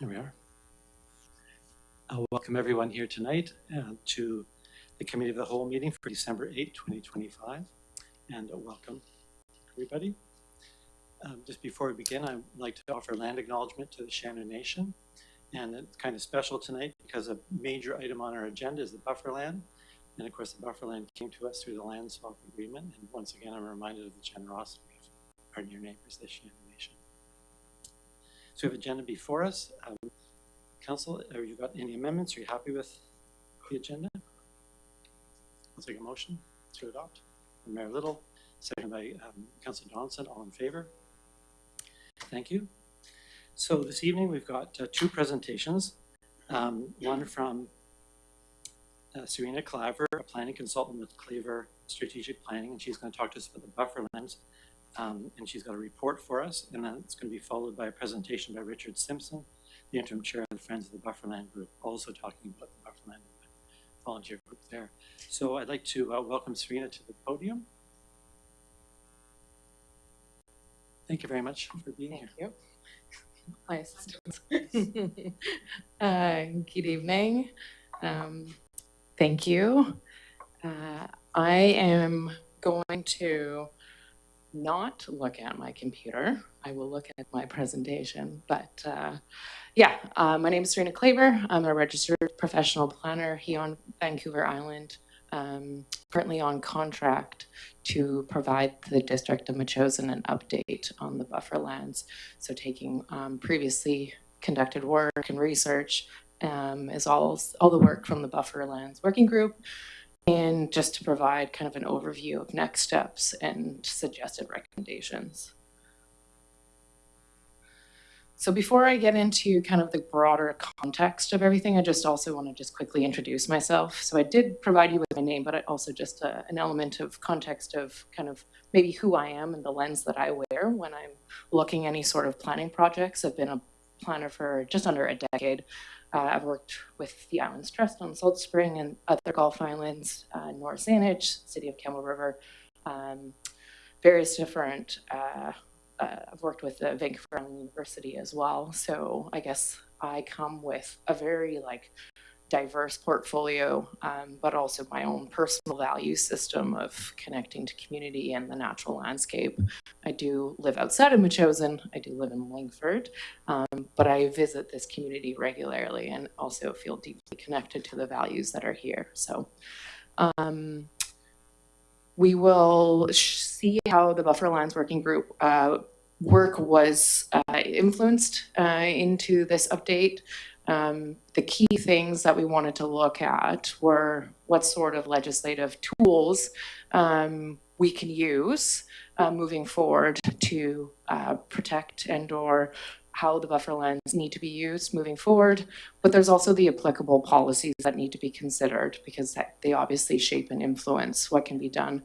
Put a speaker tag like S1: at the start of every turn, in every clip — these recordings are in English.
S1: There we are. I'll welcome everyone here tonight to the Committee of the Whole meeting for December 8, 2025. And welcome, everybody. Just before we begin, I'd like to offer land acknowledgement to the Shannon Nation. And it's kind of special tonight because a major item on our agenda is the buffer land. And of course, the buffer land came to us through the land swap agreement. And once again, I'm reminded of the generosity of our near neighbors, the Shannon Nation. So we have an agenda before us. Council, have you got any amendments? Are you happy with the agenda? I'll take a motion to adopt. From Mayor Little, seconded by Councillor Donaldson. All in favor? Thank you. So this evening we've got two presentations. One from Serena Klaver, a planning consultant with Klaver Strategic Planning, and she's going to talk to us about the buffer lands. And she's got a report for us, and then it's going to be followed by a presentation by Richard Simpson, the interim chair of the Friends of the Bufferland Group, also talking about the Bufferland and the volunteer group there. So I'd like to welcome Serena to the podium. Thank you very much for being here.
S2: Thank you. My assistants. Good evening. Thank you. I am going to not look at my computer. I will look at my presentation, but my name is Serena Klaver. I'm a registered professional planner here on Vancouver Island, currently on contract to provide the District of Metchosin an update on the buffer lands. So taking previously conducted work and research is all the work from the Buffer Lands Working Group, and just to provide kind of an overview of next steps and suggested recommendations. So before I get into kind of the broader context of everything, I just also want to just quickly introduce myself. So I did provide you with my name, but I also just an element of context of kind of maybe who I am and the lens that I wear when I'm looking any sort of planning projects. I've been a planner for just under a decade. I've worked with the Islands Trust on Salt Spring and other Gulf Islands, North Saanich, City of Campbell River, various different, I've worked with the Vancouver Island University as well. So I guess I come with a very diverse portfolio, but also my own personal value system of connecting to community and the natural landscape. I do live outside of Metchosin. I do live in Langford, but I visit this community regularly and also feel deeply connected to the values that are here. So we will see how the Buffer Lands Working Group work was influenced into this update. The key things that we wanted to look at were what sort of legislative tools we can use moving forward to protect and or how the buffer lands need to be used moving forward. But there's also the applicable policies that need to be considered because they obviously shape and influence what can be done.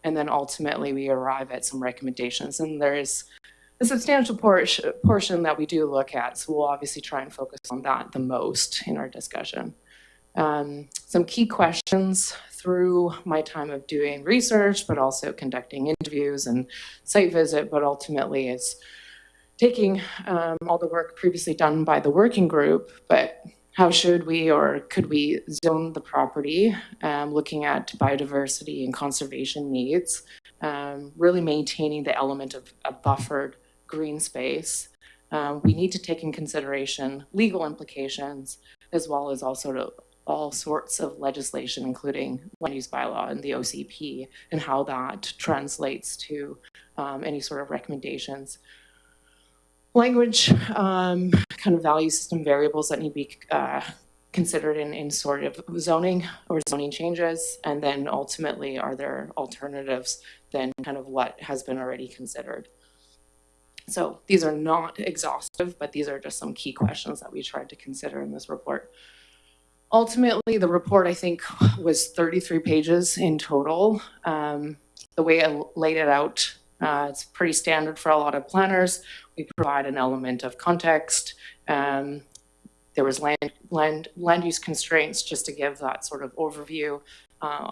S2: And then ultimately we arrive at some recommendations, and there's a substantial portion that we do look at, so we'll obviously try and focus on that the most in our discussion. Some key questions through my time of doing research, but also conducting interviews and site visit, but ultimately is taking all the work previously done by the working group, but how should we or could we zone the property, looking at biodiversity and conservation needs, really maintaining the element of a buffered green space. We need to take in consideration legal implications, as well as also all sorts of legislation, including land use bylaw and the OCP, and how that translates to any sort of recommendations. Language, kind of value system variables that need to be considered in sort of zoning or zoning changes, and then ultimately are there alternatives than kind of what has been already considered. So these are not exhaustive, but these are just some key questions that we tried to consider in this report. Ultimately, the report, I think, was 33 pages in total. The way I laid it out, it's pretty standard for a lot of planners. We provide an element of context. There was land use constraints, just to give that sort of overview.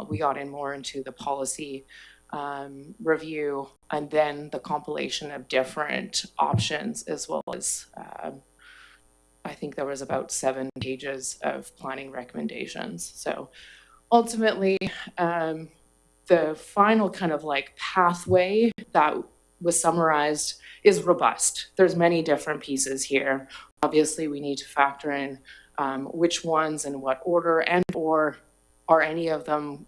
S2: We got in more into the policy review, and then the compilation of different options, as well as I think there was about 7 pages of planning recommendations. So ultimately, the final kind of like pathway that was summarized is robust. There's many different pieces here. Obviously, we need to factor in which ones in what order, and or are any of them,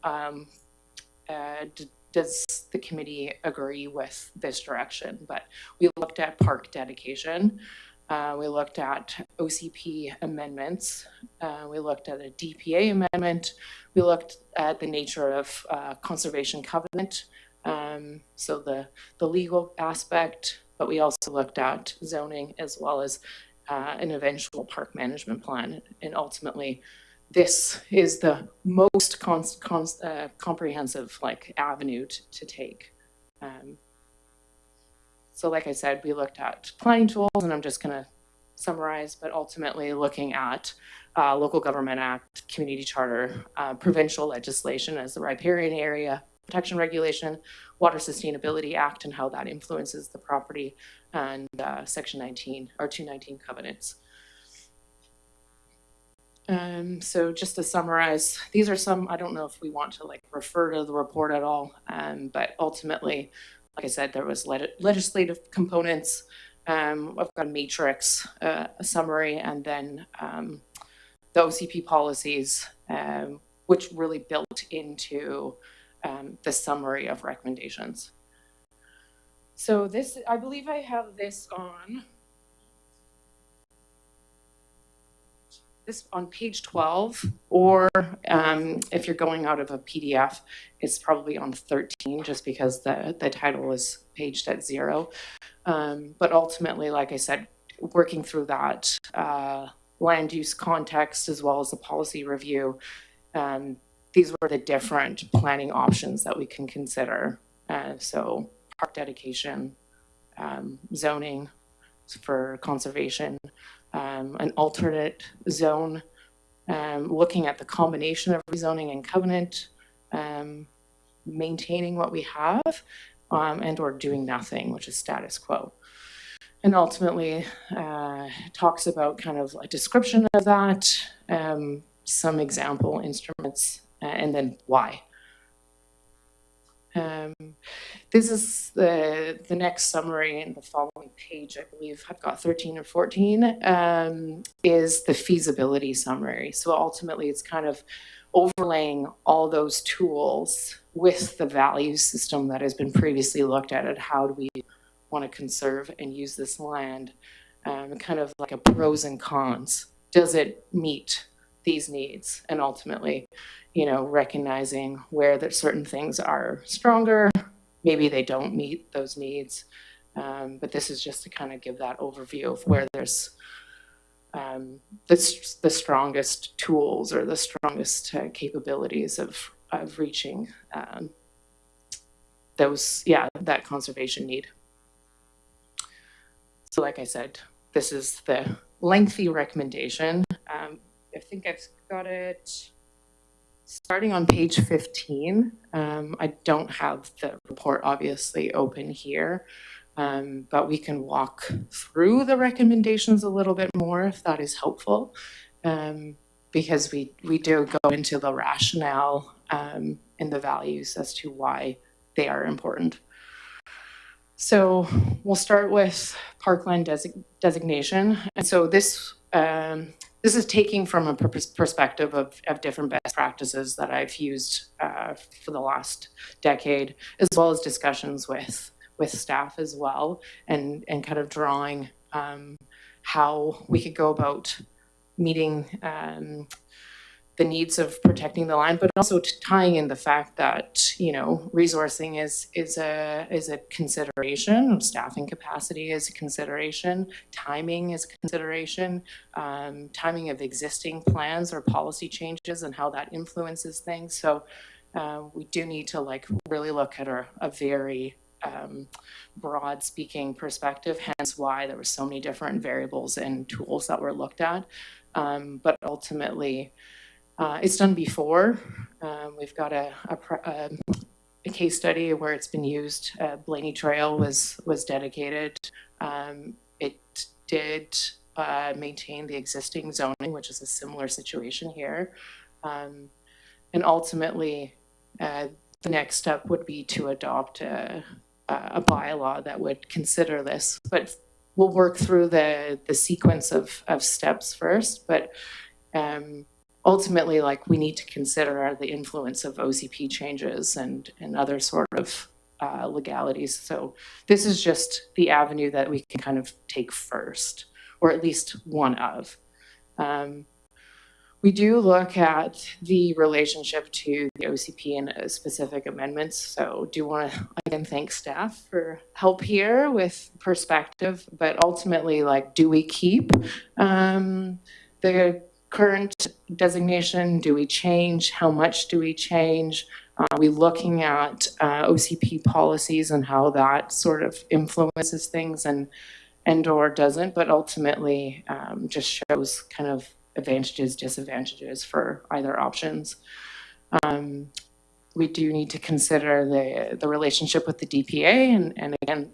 S2: does the committee agree with this direction? But we looked at park dedication. We looked at OCP amendments. We looked at a DPA amendment. We looked at the nature of conservation covenant, so the legal aspect, but we also looked at zoning as well as an eventual park management plan. And ultimately, this is the most comprehensive like avenue to take. So like I said, we looked at planning tools, and I'm just going to summarize, but ultimately looking at Local Government Act, Community Charter, provincial legislation as the riparian area protection regulation, Water Sustainability Act, and how that influences the property, and Section 19 or 219 covenants. So just to summarize, these are some, I don't know if we want to like refer to the report at all, but ultimately, like I said, there was legislative components. I've got a matrix, a summary, and then the OCP policies, which really built into the summary of recommendations. So this, I believe I have this on page 12, or if you're going out of a PDF, it's probably on 13, just because the title is paged at 0. But ultimately, like I said, working through that land use context as well as the policy review, these were the different planning options that we can consider. So park dedication, zoning for conservation, an alternate zone, looking at the combination of rezoning and covenant, maintaining what we have, and or doing nothing, which is status quo. And ultimately talks about kind of a description of that, some example instruments, and then why. This is the next summary in the following page, I believe I've got 13 or 14, is the feasibility summary. So ultimately it's kind of overlaying all those tools with the value system that has been previously looked at how do we want to conserve and use this land, kind of like a pros and cons. Does it meet these needs? And ultimately, you know, recognizing where that certain things are stronger, maybe they don't meet those needs. But this is just to kind of give that overview of where there's the strongest tools or the strongest capabilities of reaching that conservation need. So like I said, this is the lengthy recommendation. I think I've got it starting on page 15. I don't have the report obviously open here, but we can walk through the recommendations a little bit more if that is helpful, because we do go into the rationale and the values as to why they are important. So we'll start with parkland designation. And so this is taking from a perspective of different best practices that I've used for the last decade, as well as discussions with staff as well, and kind of drawing how we could go about meeting the needs of protecting the land, but also tying in the fact that, you know, resourcing is a consideration, staffing capacity is a consideration, timing is a consideration, timing of existing plans or policy changes and how that influences things. So we do need to like really look at a very broad speaking perspective, hence why there were so many different variables and tools that were looked at. But ultimately, it's done before. We've got a case study where it's been used. Blaney Trail was dedicated. It did maintain the existing zoning, which is a similar situation here. And ultimately, the next step would be to adopt a bylaw that would consider this. But we'll work through the sequence of steps first. But ultimately, like, we need to consider the influence of OCP changes and other sort of legalities. So this is just the avenue that we can kind of take first, or at least one of. We do look at the relationship to the OCP and specific amendments. So do want to again thank staff for help here with perspective, but ultimately, like, do we keep the current designation? Do we change? How much do we change? Are we looking at OCP policies and how that sort of influences things and or doesn't, but ultimately just shows kind of advantages, disadvantages for either options. We do need to consider the relationship with the DPA, and again,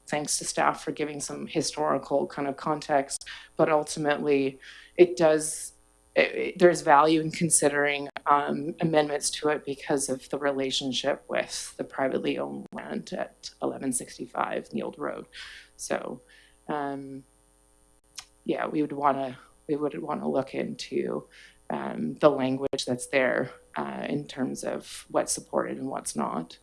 S2: thanks to staff for giving some historical kind of context, but ultimately there's value in considering amendments to it because of the relationship with the privately owned land at 1165 Neald Road. So yeah, we would want to look into the language that's there in terms of what's supported and what's not.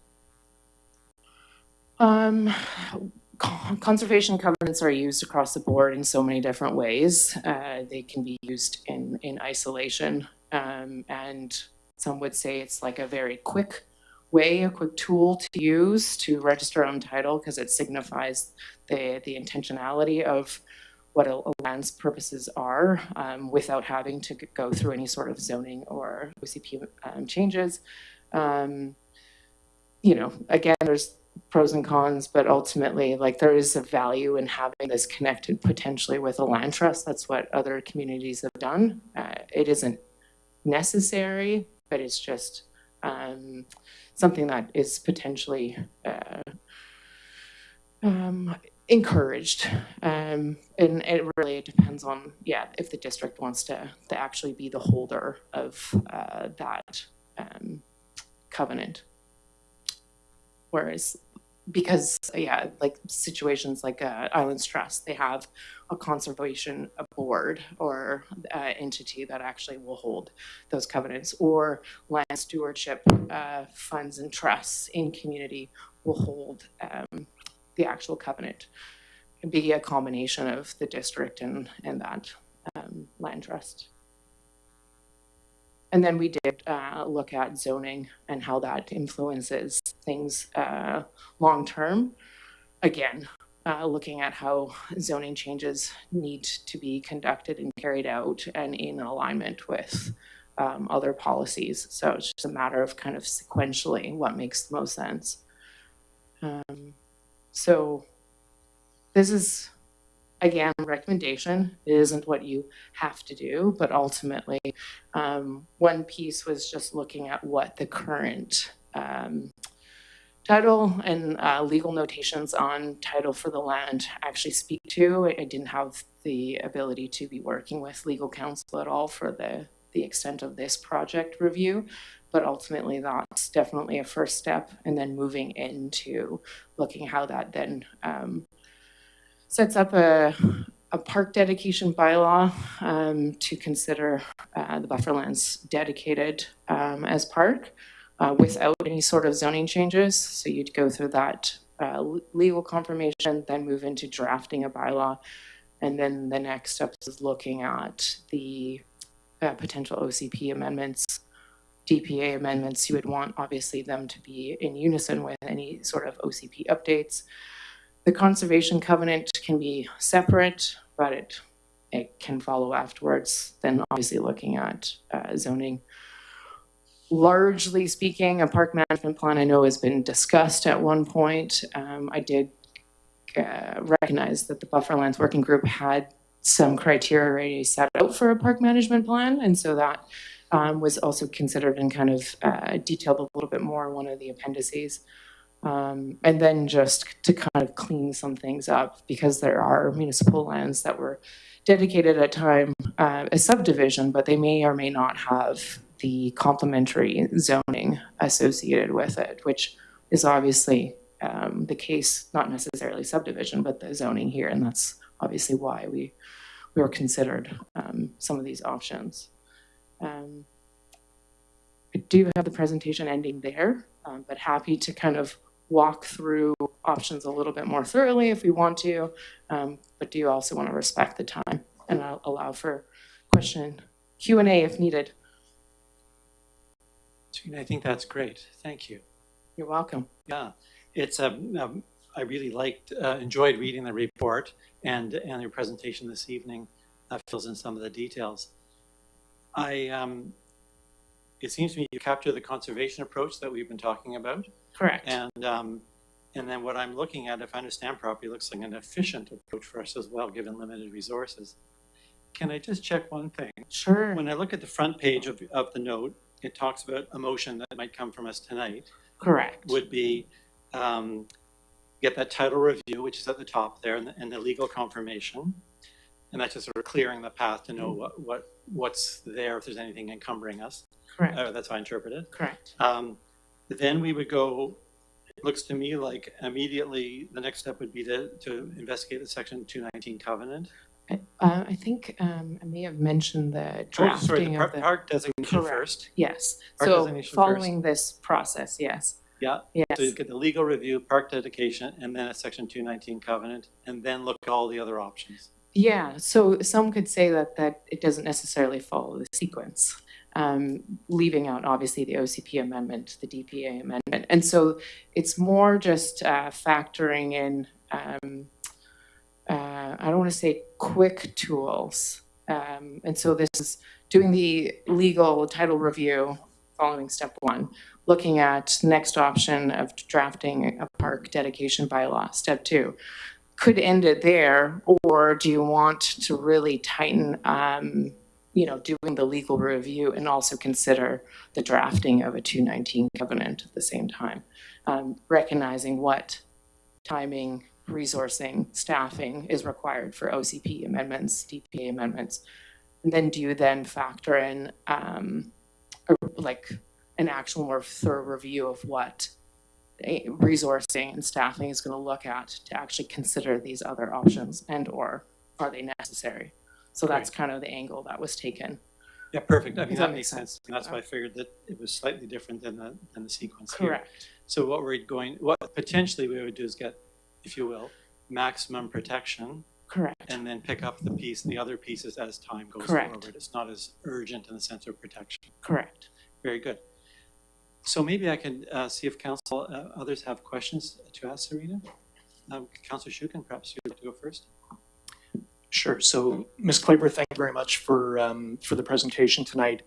S2: Conservation covenants are used across the board in so many different ways. They can be used in isolation, and some would say it's like a very quick way, a quick tool to use to register on title because it signifies the intentionality of what a land's purposes are without having to go through any sort of zoning or OCP changes. You know, again, there's pros and cons, but ultimately, like, there is a value in having this connected potentially with a land trust. That's what other communities have done. It isn't necessary, but it's just something that is potentially encouraged. And it really depends on, if the district wants to actually be the holder of that covenant. Whereas, because, like situations like Islands Trust, they have a conservation board or entity that actually will hold those covenants, or land stewardship funds and trusts in community will hold the actual covenant. It can be a combination of the district and that land trust. And then we did look at zoning and how that influences things long term. Again, looking at how zoning changes need to be conducted and carried out and in alignment with other policies. So it's just a matter of kind of sequentially what makes the most sense. So this is, again, a recommendation. It isn't what you have to do, but ultimately, one piece was just looking at what the current title and legal notations on title for the land actually speak to. I didn't have the ability to be working with legal counsel at all for the extent of this project review, but ultimately that's definitely a first step, and then moving into looking how that then sets up a park dedication bylaw to consider the buffer lands dedicated as park without any sort of zoning changes. So you'd go through that legal confirmation, then move into drafting a bylaw. And then the next step is looking at the potential OCP amendments, DPA amendments. You would want, obviously, them to be in unison with any sort of OCP updates. The conservation covenant can be separate, but it can follow afterwards. Then obviously looking at zoning. Largely speaking, a park management plan I know has been discussed at one point. I did recognize that the Bufferlands Working Group had some criteria already set out for a park management plan, and so that was also considered and kind of detailed a little bit more in one of the appendices. And then just to kind of clean some things up, because there are municipal lands that were dedicated at time as subdivision, but they may or may not have the complementary zoning associated with it, which is obviously the case, not necessarily subdivision, but the zoning here, and that's obviously why we were considered some of these options. I do have the presentation ending there, but happy to kind of walk through options a little bit more thoroughly if we want to, but do also want to respect the time and I'll allow for question Q&A if needed.
S1: Serena, I think that's great. Thank you.
S2: You're welcome.
S1: Yeah, it's I really enjoyed reading the report and your presentation this evening. Fills in some of the details. It seems to me you capture the conservation approach that we've been talking about.
S2: Correct.
S1: And then what I'm looking at, if I understand properly, looks like an efficient approach for us as well, given limited resources. Can I just check one thing?
S2: Sure.
S1: When I look at the front page of the note, it talks about a motion that might come from us tonight.
S2: Correct.
S1: Would be get that title review, which is at the top there, and the legal confirmation. And that's just sort of clearing the path to know what's there, if there's anything encumbering us.
S2: Correct.
S1: That's how I interpret it.
S2: Correct.
S1: Then we would go, it looks to me like immediately the next step would be to investigate the Section 219 covenant.
S2: I think I may have mentioned the drafting
S1: of the park designation first.
S2: Yes.
S1: Park
S2: so
S1: designation
S2: following
S1: first.
S2: This process, yes.
S1: Yeah.
S2: Yes.
S1: So you get the legal review, park dedication, and then a Section 219 covenant, and then look at all the other options.
S2: Yeah. So some could say that it doesn't necessarily follow the sequence, leaving out obviously the OCP amendment, the DPA amendment, and so it's more just factoring in. I don't want to say quick tools. And so this is doing the legal title review following step one, looking at next option of drafting a park dedication bylaw, step two. Could end it there, or do you want to really tighten, doing the legal review and also consider the drafting of a 219 covenant at the same time, recognizing what timing, resourcing, staffing is required for OCP amendments, DPA amendments. And then do you then factor in an actual more thorough review of what resourcing and staffing is going to look at to actually consider these other options, and or are they necessary? So that's kind of the angle that was taken.
S1: Yeah, perfect. I mean, that makes sense. And that's why I figured that it was slightly different than the sequence.
S2: Correct.
S1: Here. So what potentially we would do is get, if you will, maximum protection.
S2: Correct.
S1: And then pick up the other pieces as time goes
S2: Correct.
S1: forward. It's not as urgent in the sense of protection.
S2: Correct.
S1: Very good. So maybe I can see if others have questions to ask Serena. Councillor Shukin, perhaps you'd like to go first.
S3: Sure. So, Ms. Klaver, thank you very much for the presentation tonight,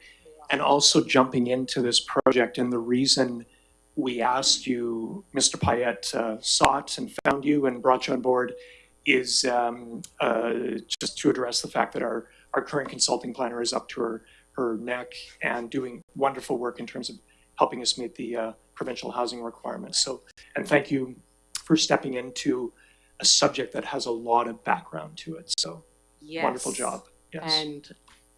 S3: and also jumping into this project. And the reason we asked you, Mr. Payette sought and found you and brought you on board is just to address the fact that our current consulting planner is up to her neck and doing wonderful work in terms of helping us meet the provincial housing requirements. So, and thank you for stepping into a subject that has a lot of background to it. So, yes. Wonderful job. Yes.
S2: And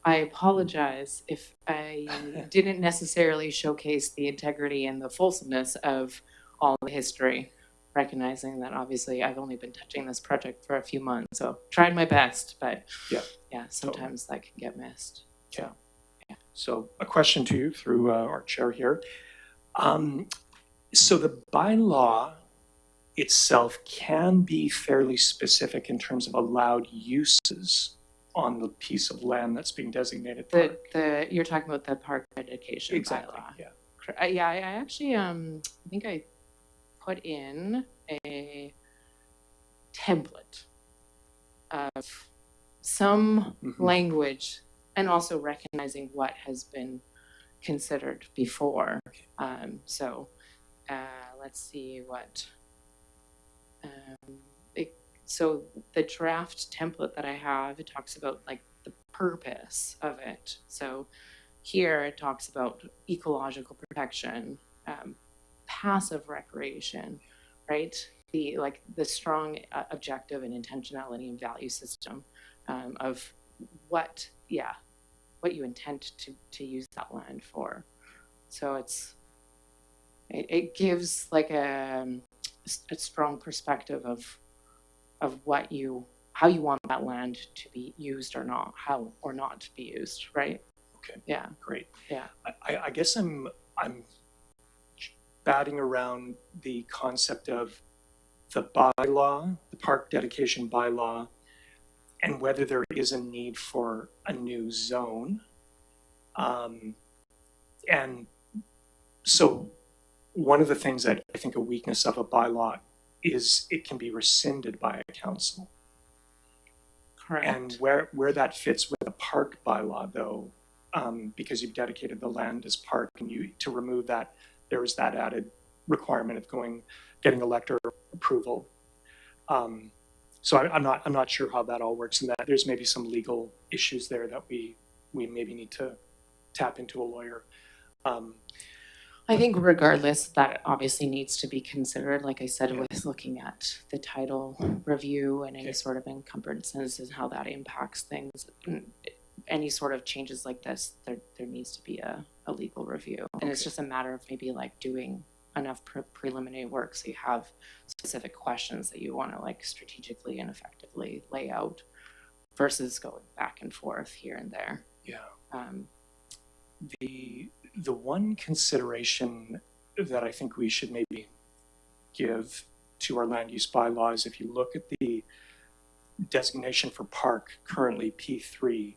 S2: I apologize if I didn't necessarily showcase the integrity and the fulsomeness of all the history, recognizing that obviously I've only been touching this project for a few months, so tried my best, but yeah, sometimes that can get missed.
S3: Yeah. So a question to you through our chair here. So the bylaw itself can be fairly specific in terms of allowed uses on the piece of land that's being designated park.
S2: You're talking about the park dedication
S3: exactly,
S2: bylaw.
S3: Yeah.
S2: Yeah, I actually I think I put in a template of some language, and also recognizing what has been considered before. So let's see what. So the draft template that I have, it talks about like the purpose of it. So here it talks about ecological protection, passive recreation, right? The strong objective and intentionality and value system of what you intend to use that land for. So it gives like a strong perspective of how you want that land to be used or not, how or not to be used, right?
S3: Okay.
S2: Yeah.
S3: Great.
S2: Yeah.
S3: I guess I'm batting around the concept of the bylaw, the park dedication bylaw, and whether there is a need for a new zone. And so one of the things that I think a weakness of a bylaw is it can be rescinded by a council.
S2: Correct.
S3: And where that fits with a park bylaw, though, because you've dedicated the land as park, and to remove that, there is that added requirement of getting elector approval. So I'm not sure how that all works, and that there's maybe some legal issues there that we maybe need to tap into a lawyer.
S2: I think regardless, that obviously needs to be considered, like I said,
S3: Yeah.
S2: with looking at the title review and any
S3: Okay.
S2: sort of encumbrances and how that impacts things. Any sort of changes like this, there needs to be a legal review. And it's
S3: Okay.
S2: just a matter of maybe like doing enough preliminary work so you have specific questions that you want to like strategically and effectively lay out versus going back and forth here and there.
S3: Yeah. The one consideration that I think we should maybe give to our land use bylaws, if you look at the designation for park, currently P3,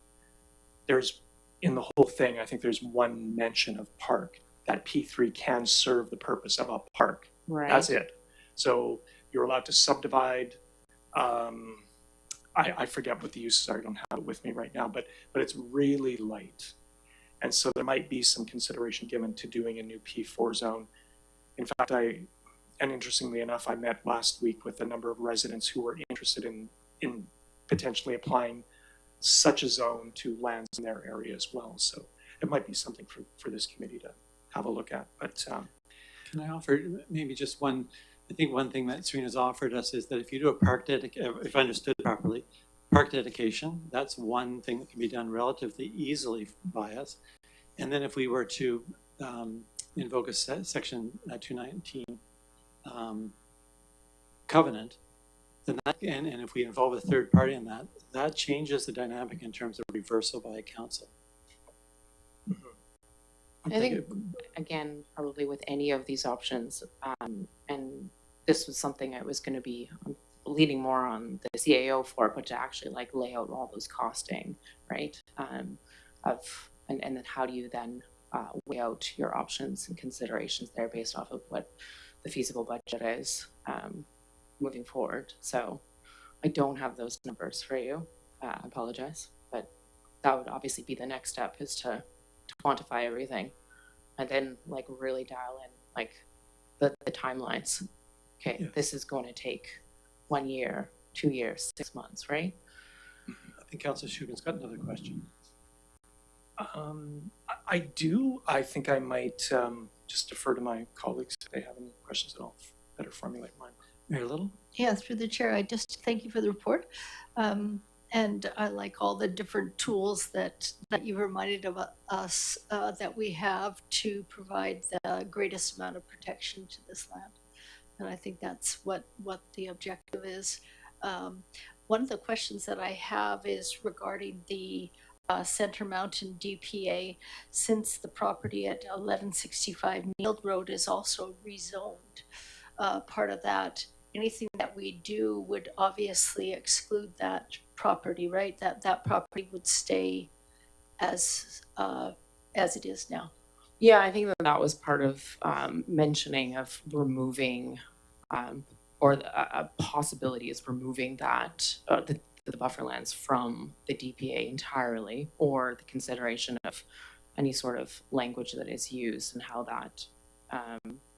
S3: there's, in the whole thing, I think there's one mention of park, that P3 can serve the purpose of a park.
S2: Right.
S3: That's it. So you're allowed to subdivide. I forget what the uses are. I don't have it with me right now, but it's really light. And so there might be some consideration given to doing a new P4 zone. In fact, and interestingly enough, I met last week with a number of residents who were interested in potentially applying such a zone to lands in their area as well. So it might be something for this committee to have a look at. But
S1: Can I offer maybe just one? I think one thing that Serena's offered us is that if you do a park if I understood properly, park dedication, that's one thing that can be done relatively easily by us. And then if we were to invoke a section 219 covenant, then that, and if we involve a third party in that, that changes the dynamic in terms of reversal by a council.
S2: I think, again, probably with any of these options, and this was something I was going to be leading more on the CAO for, but to actually like lay out all those costing, right? And then how do you then weigh out your options and considerations there based off of what the feasible budget is moving forward. So I don't have those numbers for you. I apologize, but that would obviously be the next step, is to quantify everything and then like really dial in like the timelines. Okay,
S1: Yes.
S2: This is going to take 1 year, 2 years, 6 months, right?
S1: I think Councillor Shugan's got another question.
S3: I do. I think I might just defer to my colleagues if they have any questions at all. Better formulate mine.
S1: Mary Little?
S4: Yeah, through the chair, I just thank you for the report. And I like all the different tools that you reminded of us that we have to provide the greatest amount of protection to this land. And I think that's what the objective is. One of the questions that I have is regarding the Center Mountain DPA, since the property at 1165 Neil Road is also rezoned. Part of that, anything that we do would obviously exclude that property, right? That property would stay as it is now.
S2: Yeah, I think that was part of mentioning of removing, or a possibility is removing that the buffer lands from the DPA entirely, or the consideration of any sort of language that is used and how that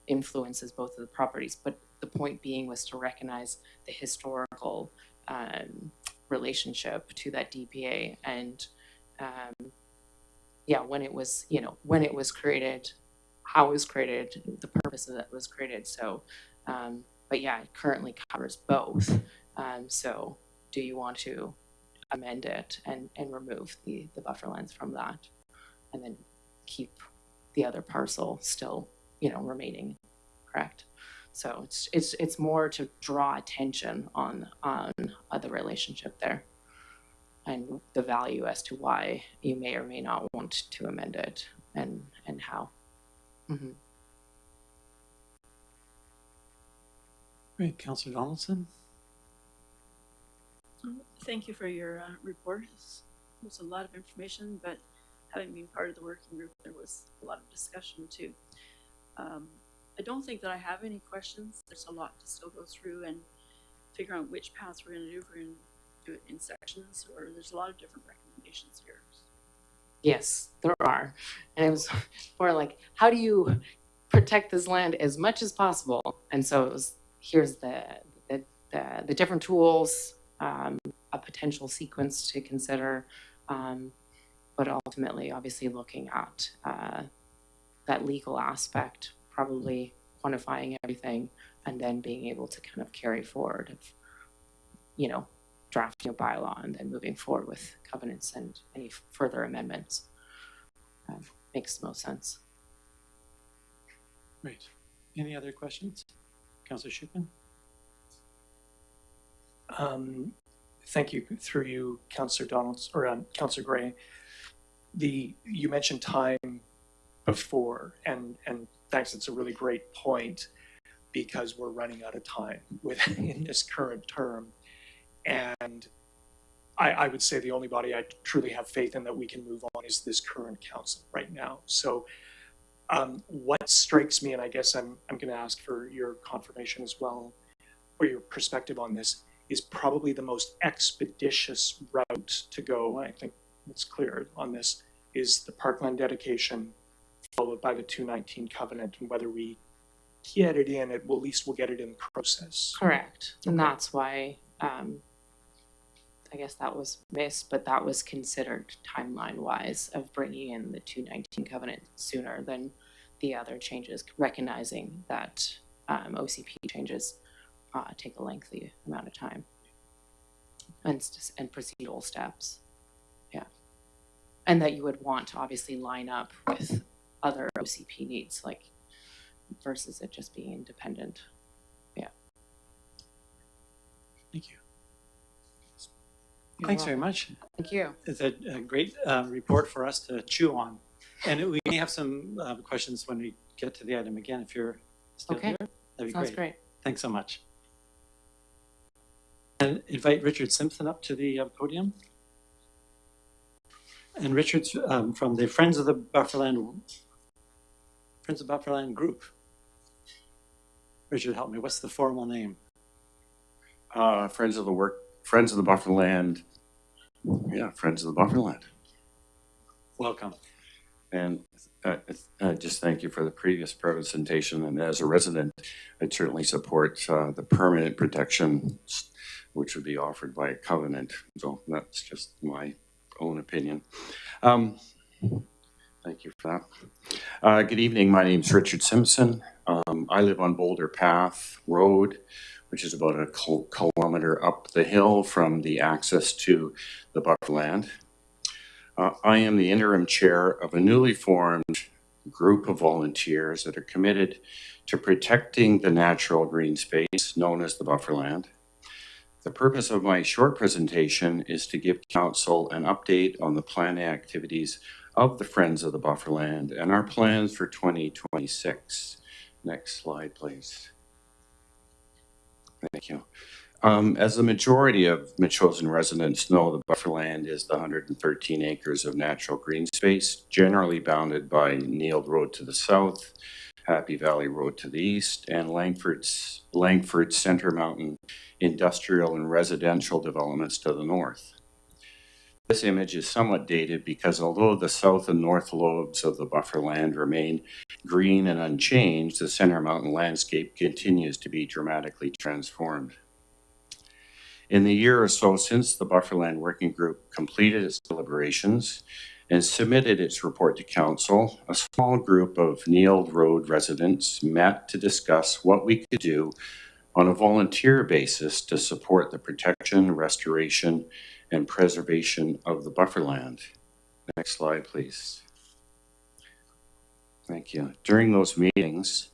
S2: influences both of the properties. But the point being was to recognize the historical relationship to that DPA, and when it was created, how it was created, the purpose that it was created. So, but yeah, it currently covers both. So do you want to amend it and remove the buffer lands from that, and then keep the other parcel still, remaining, correct? So it's more to draw attention on the relationship there and the value as to why you may or may not want to amend it and how. Mm-hmm.
S1: Great, Councillor Donaldson.
S5: Thank you for your report. It was a lot of information, but having been part of the working group, there was a lot of discussion too. I don't think that I have any questions. There's a lot to still go through and figure out which paths we're going to do. If we're going to do it in sections, or there's a lot of different recommendations here.
S2: Yes, there are. And it was more like, how do you protect this land as much as possible? And so it was, here's the different tools, a potential sequence to consider, but ultimately, obviously, looking at that legal aspect, probably quantifying everything, and then being able to kind of carry forward of, drafting a bylaw and then moving forward with covenants and any further amendments. Makes the most sense.
S1: Great. Any other questions? Councillor Shupin?
S3: Thank you, through you, Councillor Donalds, or Councillor Gray. You mentioned time before, and thanks, it's a really great point, because we're running out of time in this current term. And I would say the only body I truly have faith in that we can move on is this current council right now. So what strikes me, and I guess I'm going to ask for your confirmation as well, or your perspective on this, is probably the most expeditious route to go. I think it's clear on this, is the parkland dedication followed by the 219 covenant, and whether we get it in, at least we'll get it in process.
S2: Correct. And
S3: Okay.
S2: that's why I guess that was missed, but that was considered timeline-wise of bringing in the 219 covenant sooner than the other changes, recognizing that OCP changes take a lengthy amount of time and procedural steps. Yeah. And that you would want to obviously line up with other OCP needs, like versus it just being independent. Yeah.
S1: Thank you. Thanks very much.
S2: Thank you.
S1: It's a great report for us to chew on. And we may have some questions when we get to the item again. If you're still
S2: Okay.
S1: here, that'd be
S2: Sounds
S1: great.
S2: great.
S1: Thanks so much. And invite Richard Simpson up to the podium. And Richard's from the Friends of Bufferland group. Richard, help me. What's the formal name?
S6: Friends of the Bufferland. Yeah, Friends of the Bufferland.
S1: Welcome.
S6: And just thank you for the previous presentation. And as a resident, I'd certainly support the permanent protection, which would be offered by a covenant. So that's just my own opinion. Thank you for that. Good evening. My name is Richard Simpson. I live on Boulder Path Road, which is about a kilometer up the hill from the access to the Bufferland. I am the interim chair of a newly formed group of volunteers that are committed to protecting the natural green space known as the Bufferland. The purpose of my short presentation is to give Council an update on the planning activities of the Friends of the Bufferland and our plans for 2026. Next slide, please. Thank you. As the majority of Metchosin residents know, the Bufferland is the 113 acres of natural green space, generally bounded by Neeld Road to the south, Happy Valley Road to the east, and Langford Center Mountain industrial and residential developments to the north. This image is somewhat dated because although the south and north lobes of the Bufferland remain green and unchanged, the Center Mountain landscape continues to be dramatically transformed. In the year or so since the Bufferland Working Group completed its deliberations and submitted its report to council, a small group of Neil Road residents met to discuss what we could do on a volunteer basis to support the protection, restoration, and preservation of the bufferland. Next slide, please. Thank you. During those meetings,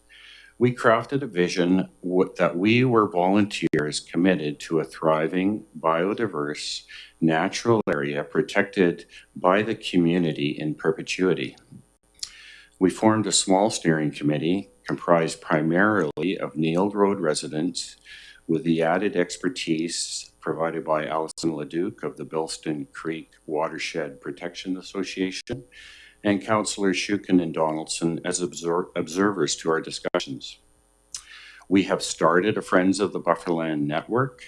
S6: we crafted a vision that we were volunteers committed to a thriving, biodiverse, natural area protected by the community in perpetuity. We formed a small steering committee comprised primarily of Neil Road residents with the added expertise provided by Alison Leduc of the Bilston Creek Watershed Protection Association and Councillor Shukin and Donaldson as observers to our discussions. We have started a Friends of the Bufferland network,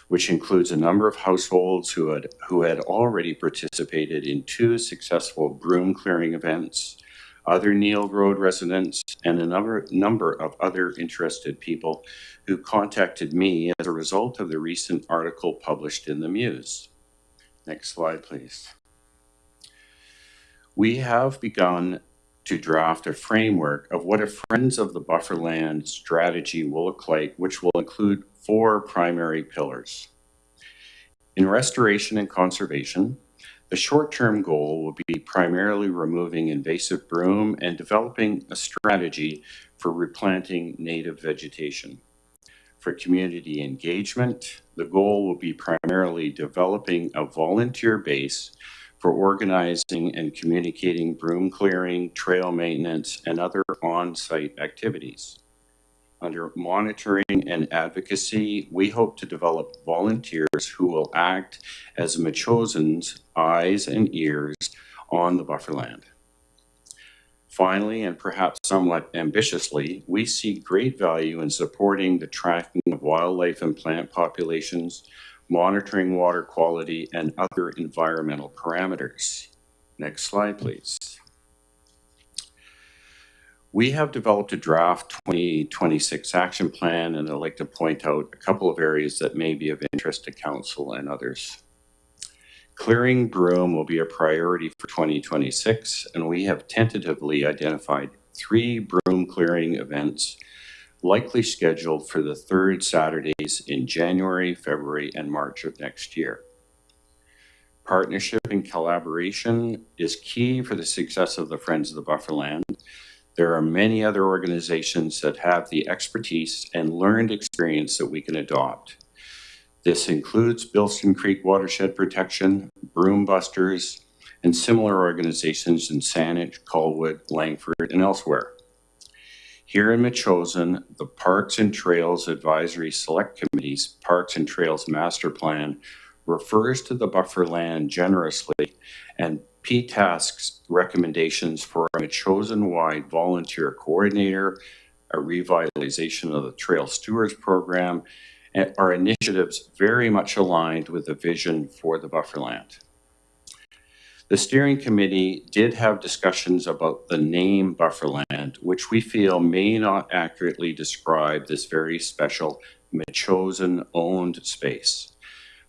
S6: which includes a number of households who had already participated in 2 successful broom clearing events, other Neil Road residents, and a number of other interested people who contacted me as a result of the recent article published in the Muse. Next slide, please. We have begun to draft a framework of what a Friends of the Bufferland strategy will look like, which will include 4 primary pillars. In restoration and conservation, the short-term goal will be primarily removing invasive broom and developing a strategy for replanting native vegetation. For community engagement, the goal will be primarily developing a volunteer base for organizing and communicating broom clearing, trail maintenance, and other on-site activities. Under monitoring and advocacy, we hope to develop volunteers who will act as Metchosen's eyes and ears on the bufferland. Finally, and perhaps somewhat ambitiously, we see great value in supporting the tracking of wildlife and plant populations, monitoring water quality, and other environmental parameters. Next slide, please. We have developed a draft 2026 action plan, and I'd like to point out a couple of areas that may be of interest to council and others. Clearing broom will be a priority for 2026, and we have tentatively identified 3 broom clearing events likely scheduled for the 3rd Saturdays in January, February, and March of next year. Partnership and collaboration is key for the success of the Friends of the Bufferland. There are many other organizations that have the expertise and learned experience that we can adopt. This includes Bilston Creek Watershed Protection, Broom Busters, and similar organizations in Saanich, Colwood, Langford, and elsewhere. Here in Metchosen, the Parks and Trails Advisory Select Committee's Parks and Trails Master Plan refers to the bufferland generously, and PTASK's recommendations for a Metchosen-wide volunteer coordinator, a revitalization of the Trail Stewards Program, are initiatives very much aligned with the vision for the bufferland. The steering committee did have discussions about the name bufferland, which we feel may not accurately describe this very special Metchosen-owned space.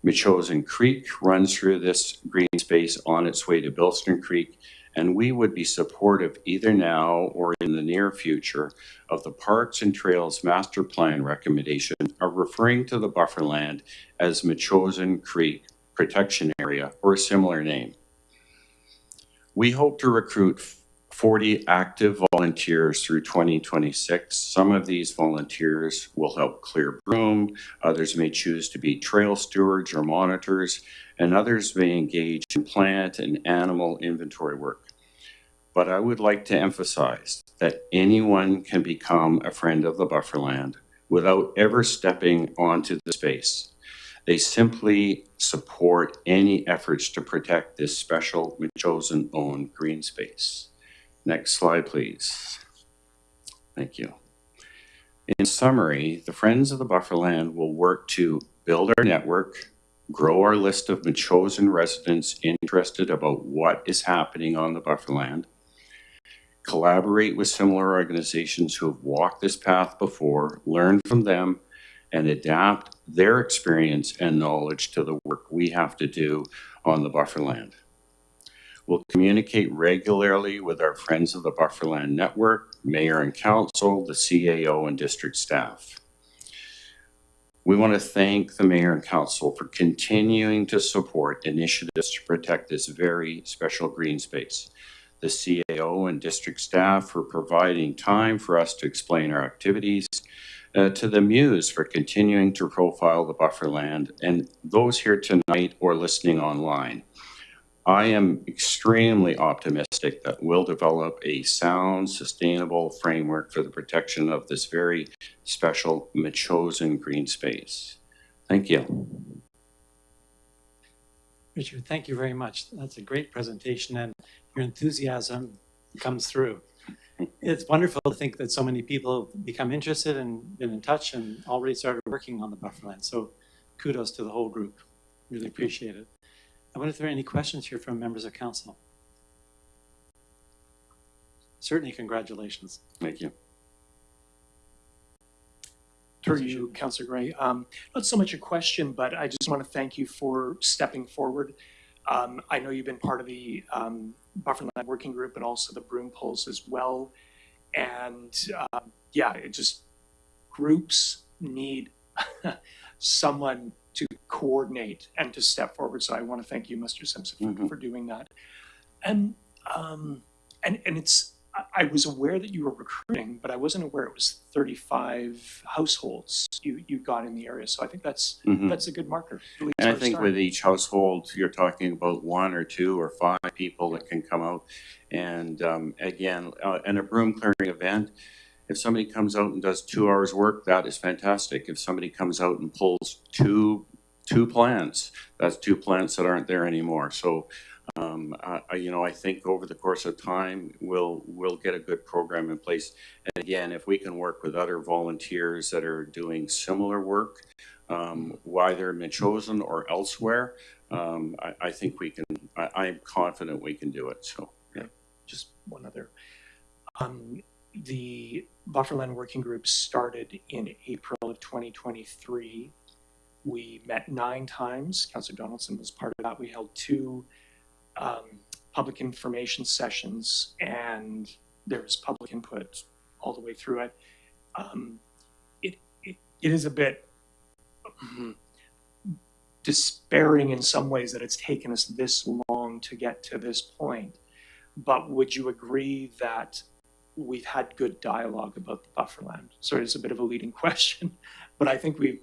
S6: Metchosen Creek runs through this green space on its way to Bilston Creek, and we would be supportive either now or in the near future of the Parks and Trails Master Plan recommendation of referring to the bufferland as Metchosen Creek Protection Area or a similar name. We hope to recruit 40 active volunteers through 2026. Some of these volunteers will help clear broom, others may choose to be trail stewards or monitors, and others may engage in plant and animal inventory work. But I would like to emphasize that anyone can become a friend of the bufferland without ever stepping onto the space. They simply support any efforts to protect this special Metchosen-owned green space. Next slide, please. Thank you. In summary, the Friends of the Bufferland will work to build our network, grow our list of Metchosen residents interested about what is happening on the bufferland, collaborate with similar organizations who have walked this path before, learn from them, and adapt their experience and knowledge to the work we have to do on the bufferland. We'll communicate regularly with our friends of the Bufferland Network, Mayor and Council, the CAO, and district staff. We want to thank the Mayor and Council for continuing to support initiatives to protect this very special green space. The CAO and district staff for providing time for us to explain our activities, to the Muse for continuing to profile the bufferland, and those here tonight or listening online. I am extremely optimistic that we'll develop a sound, sustainable framework for the protection of this very special, chosen green space. Thank you.
S1: Richard, thank you very much. That's a great presentation, and your enthusiasm comes through. It's wonderful to think that so many people have become interested and been in touch and already started working on the bufferland. So kudos to the whole group. Really appreciate it. I wonder if there are any questions here from members of council. Certainly, congratulations.
S6: Thank you.
S3: Through you, Councillor Gray. Not so much a question, but I just want to thank you for stepping forward. I know you've been part of the Bufferland Working Group and also the Broom Pulls as well. And yeah, it just, groups need someone to coordinate and to step forward. So I want to thank you, Mr. Simpson, for doing that. And it's, I was aware that you were recruiting, but I wasn't aware it was 35 households you got in the area. So I think that's a good marker.
S6: And I think with each household, you're talking about 1 or 2 or 5 people that can come out. And again, in a broom clearing event, if somebody comes out and does 2 hours work, that is fantastic. If somebody comes out and pulls two plants, that's 2 plants that aren't there anymore. So I think over the course of time, we'll get a good program in place. And again, if we can work with other volunteers that are doing similar work, whether in Chosen or elsewhere, I think we can. I'm confident we can do it. So, yeah.
S3: Just one other. The Bufferland Working Group started in April of 2023. We met 9 times. Councillor Donaldson was part of that. We held 2 public information sessions, and there was public input all the way through it. It is a bit despairing in some ways that it's taken us this long to get to this point. But would you agree that we've had good dialogue about the bufferland? Sorry, it's a bit of a leading question, but I think we've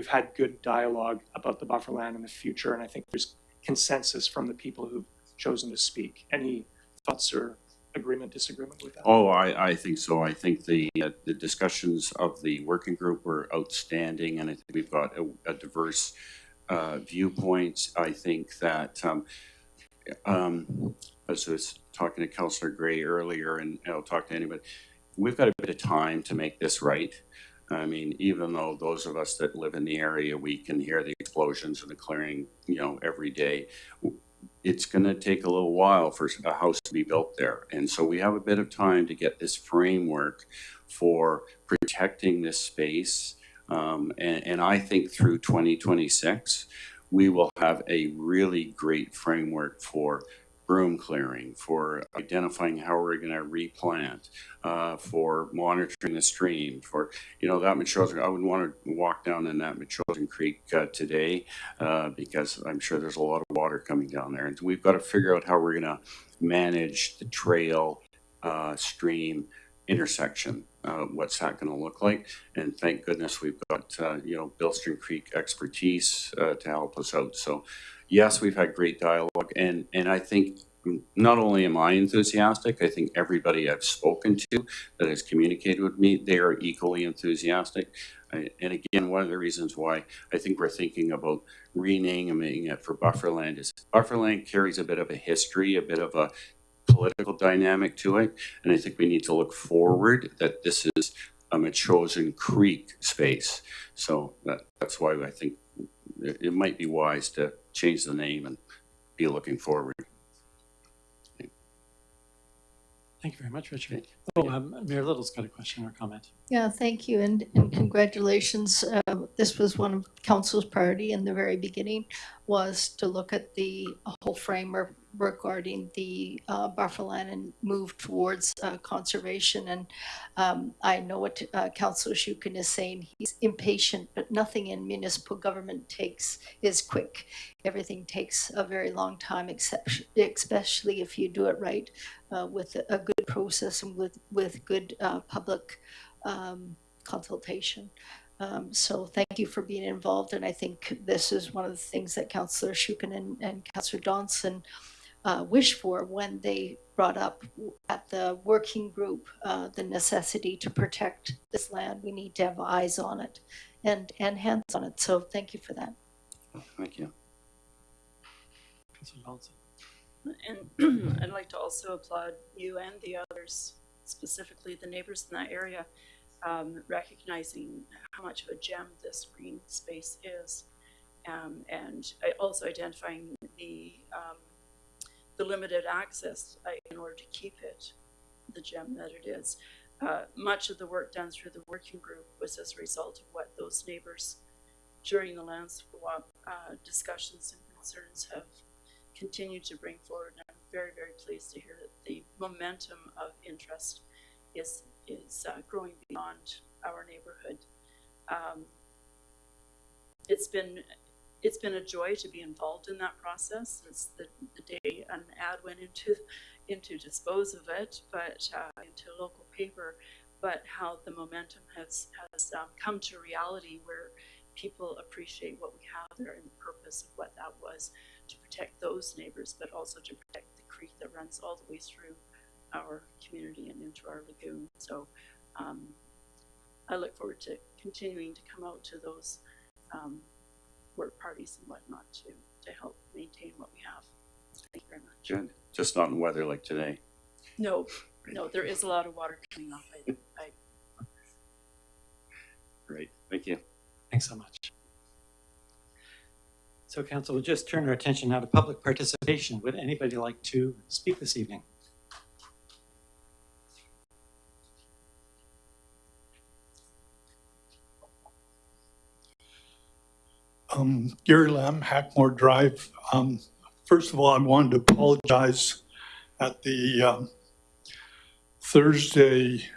S3: had good dialogue about the bufferland in the future, and I think there's consensus from the people who've chosen to speak. Any thoughts or agreement, disagreement with that?
S6: Oh, I think so. I think the discussions of the working group were outstanding, and I think we've got a diverse viewpoints. I think that as I was talking to Councillor Gray earlier, and I'll talk to anybody, we've got a bit of time to make this right. I mean, even though those of us that live in the area, we can hear the explosions and the clearing, every day, it's going to take a little while for a house to be built there. And so we have a bit of time to get this framework for protecting this space. And I think through 2026, we will have a really great framework for broom clearing, for identifying how we're going to replant, for monitoring the stream, for, that Machosen. I wouldn't want to walk down in that Machosen Creek today because I'm sure there's a lot of water coming down there. And we've got to figure out how we're going to manage the trail, stream intersection. What's that going to look like? And thank goodness we've got, Billstream Creek expertise to help us out. So yes, we've had great dialogue, and I think not only am I enthusiastic, I think everybody I've spoken to that has communicated with me, they are equally enthusiastic. And again, one of the reasons why I think we're thinking about renaming it for Bufferland is Bufferland carries a bit of a history, a bit of a political dynamic to it, and I think we need to look forward that this is a Machosen Creek space. So that's why I think it might be wise to change the name and be looking forward.
S1: Thank you very much, Richard. Mayor Little's got a question or comment.
S4: Yeah, thank you, and congratulations. This was one of Council's priority in the very beginning, was to look at the whole framework regarding the buffer land and move towards conservation. And I know what Councillor Shukin is saying. He's impatient, but nothing in municipal government is quick. Everything takes a very long time, especially if you do it right, with a good process and with good public consultation. So thank you for being involved, and I think this is one of the things that Councillor Shukin and Councillor Johnson wished for when they brought up at the working group the necessity to protect this land. We need to have eyes on it and hands on it. So thank you for that.
S6: Thank you.
S1: Councillor Johnson.
S5: And I'd like to also applaud you and the others, specifically the neighbors in that area, recognizing how much of a gem this green space is, and also identifying the limited access in order to keep it the gem that it is. Much of the work done through the working group was as a result of what those neighbors during the land swap discussions and concerns have continued to bring forward. And I'm very, very pleased to hear that the momentum of interest is growing beyond our neighborhood. It's been a joy to be involved in that process since the day an ad went into dispose of it, but into local paper. But how the momentum has come to reality, where people appreciate what we have there and the purpose of what that was, to protect those neighbors, but also to protect the creek that runs all the way through our community and into our lagoon. So I look forward to continuing to come out to those work parties and whatnot to help maintain what we have. Thank you very much.
S6: Good. Just not in weather like today.
S5: No, there is a lot of water coming off.
S6: Great. Thank you.
S1: Thanks so much. So council, we'll just turn our attention now to public participation. Would anybody like to speak this evening?
S7: Gary Lamb, Hackmore Drive. First of all, I wanted to apologize at the Thursday,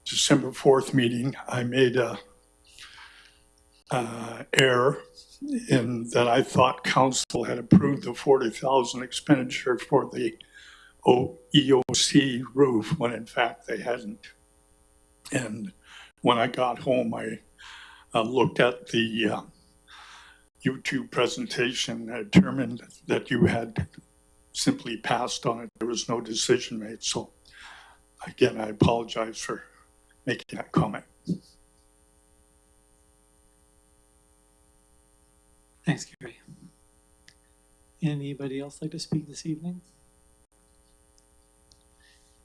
S7: December 4th meeting. I made a error in that I thought council had approved the 40,000 expenditure for the EOC roof, when in fact they hadn't. And when I got home, I looked at the YouTube presentation. I determined that you had simply passed on it. There was no decision made. So again, I apologize for making that comment.
S1: Thanks, Gary. Anybody else like to speak this evening?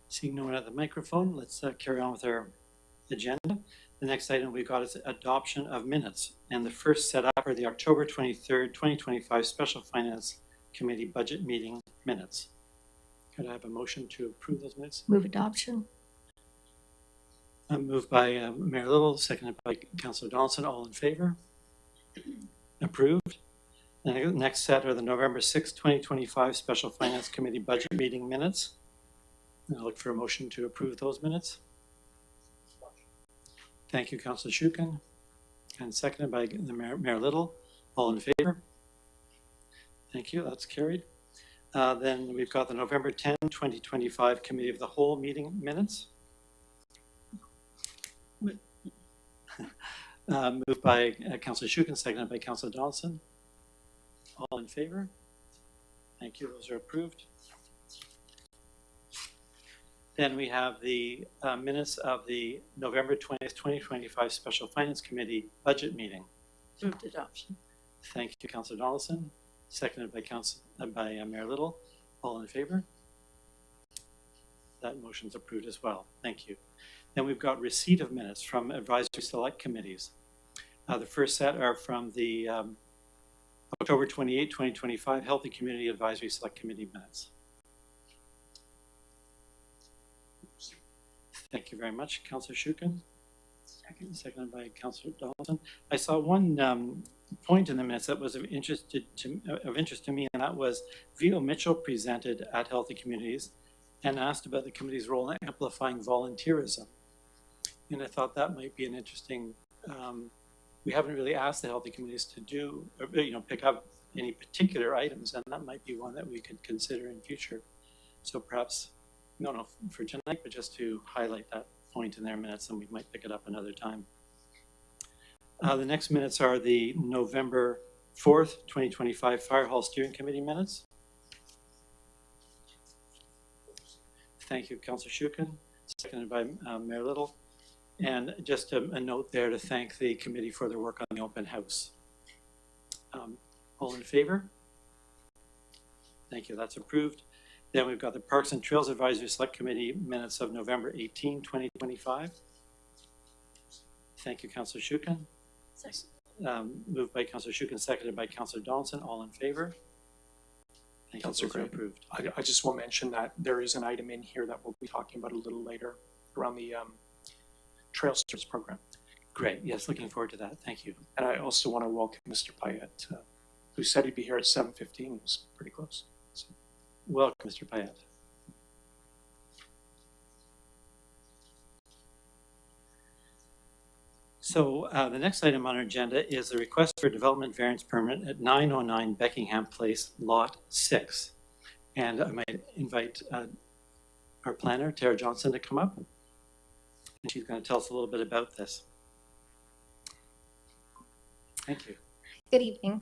S1: Seeing no one at the microphone, let's carry on with our agenda. The next item we've got is adoption of minutes. And the first set up are the October 23rd, 2025 Special Finance Committee Budget Meeting minutes. Could I have a motion to approve those minutes?
S4: Move adoption.
S1: Moved by Mayor Little, seconded by Councillor Donaldson. All in favor? Approved. And the next set are the November 6th, 2025 Special Finance Committee Budget Meeting minutes. And I'll look for a motion to approve those minutes. Thank you, Councillor Shukin. And seconded by the Mayor Little. All in favor? Thank you, that's carried. Then we've got the November 10, 2025 Committee of the Whole meeting minutes. Moved by Councillor Shukin, seconded by Councillor Donaldson. All in favor? Thank you, those are approved. Then we have the minutes of the November 20th, 2025 Special Finance Committee Budget Meeting.
S5: Moved adoption.
S1: Thank you, Councillor Donaldson, seconded by Mayor Little. All in favor? That motion's approved as well. Thank you. Then we've got receipt of minutes from advisory select committees. The first set are from the October 28, 2025 Healthy Community Advisory Select Committee minutes. Thank you very much, Councillor Shukin. Seconded by Councillor Donaldson. I saw one point in the minutes that was of interest to me, and that was Vio Mitchell presented at Healthy Communities and asked about the committee's role in amplifying volunteerism. And I thought that might be an interesting, we haven't really asked the Healthy Communities to do, pick up any particular items, and that might be one that we could consider in future. So perhaps, no, for tonight, but just to highlight that point in their minutes, and we might pick it up another time. The next minutes are the November 4th, 2025 Fire Hall Steering Committee minutes. Thank you, Councillor Shukin, seconded by Mayor Little. And just a note there to thank the committee for their work on the open house. All in favor? Thank you, that's approved. Then we've got the Parks and Trails Advisory Select Committee minutes of November 18, 2025. Thank you, Councillor Shukin. Moved by Councillor Shukin, seconded by Councillor Donaldson. All in favor? Thank you,
S3: Councillor
S1: those are
S3: Gray.
S1: approved.
S3: I just will mention that there is an item in here that we'll be talking about a little later around the Trail Service Program.
S1: Great, yes, looking forward to that. Thank you.
S3: And I also want to welcome Mr. Payette, who said he'd be here at 7:15. He was pretty close. So.
S1: Welcome, Mr. Payette. So the next item on our agenda is the request for a development variance permit at 909 Beckingham Place, Lot 6. And I might invite our planner, Tara Johnson, to come up. And she's going to tell us a little bit about this. Thank you.
S8: Good evening.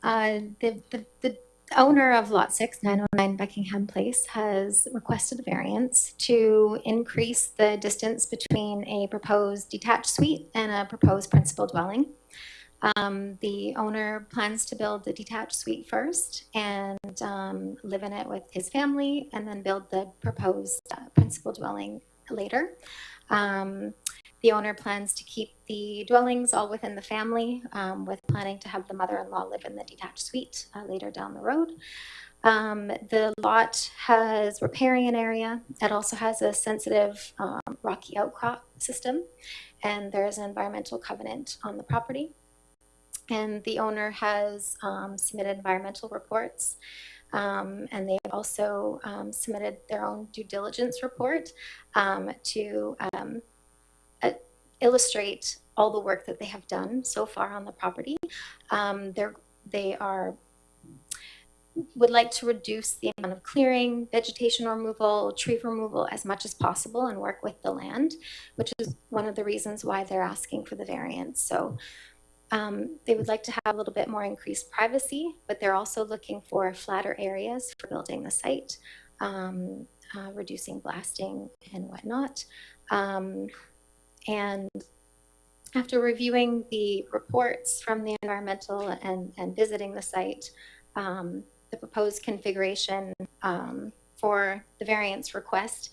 S8: The owner of Lot 6, 909 Beckingham Place, has requested a variance to increase the distance between a proposed detached suite and a proposed principal dwelling. The owner plans to build the detached suite first and live in it with his family, and then build the proposed principal dwelling later. The owner plans to keep the dwellings all within the family, with planning to have the mother-in-law live in the detached suite later down the road. The lot has riparian area. It also has a sensitive rocky outcrop system, and there is an environmental covenant on the property. And the owner has submitted environmental reports, and they have also submitted their own due diligence report to illustrate all the work that they have done so far on the property. They would like to reduce the amount of clearing, vegetation removal, tree removal as much as possible, and work with the land, which is one of the reasons why they're asking for the variance. So they would like to have a little bit more increased privacy, but they're also looking for flatter areas for building the site, reducing blasting and whatnot. And after reviewing the reports from the environmental and visiting the site, the proposed configuration for the variance request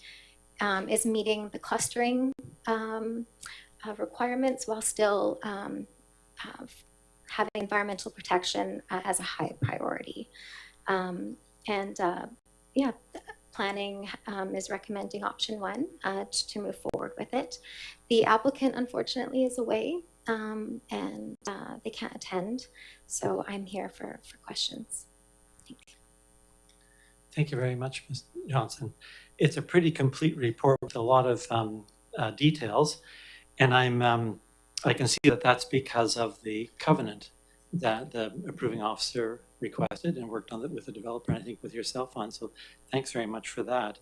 S8: is meeting the clustering requirements while still having environmental protection as a high priority. Planning is recommending option 1 to move forward with it. The applicant, unfortunately, is away and they can't attend, so I'm here for questions. Thank you.
S1: Thank you very much, Ms. Johnson. It's a pretty complete report with a lot of details, and I can see that that's because of the covenant that the approving officer requested and worked on it with the developer, and I think with yourself on. So thanks very much for that.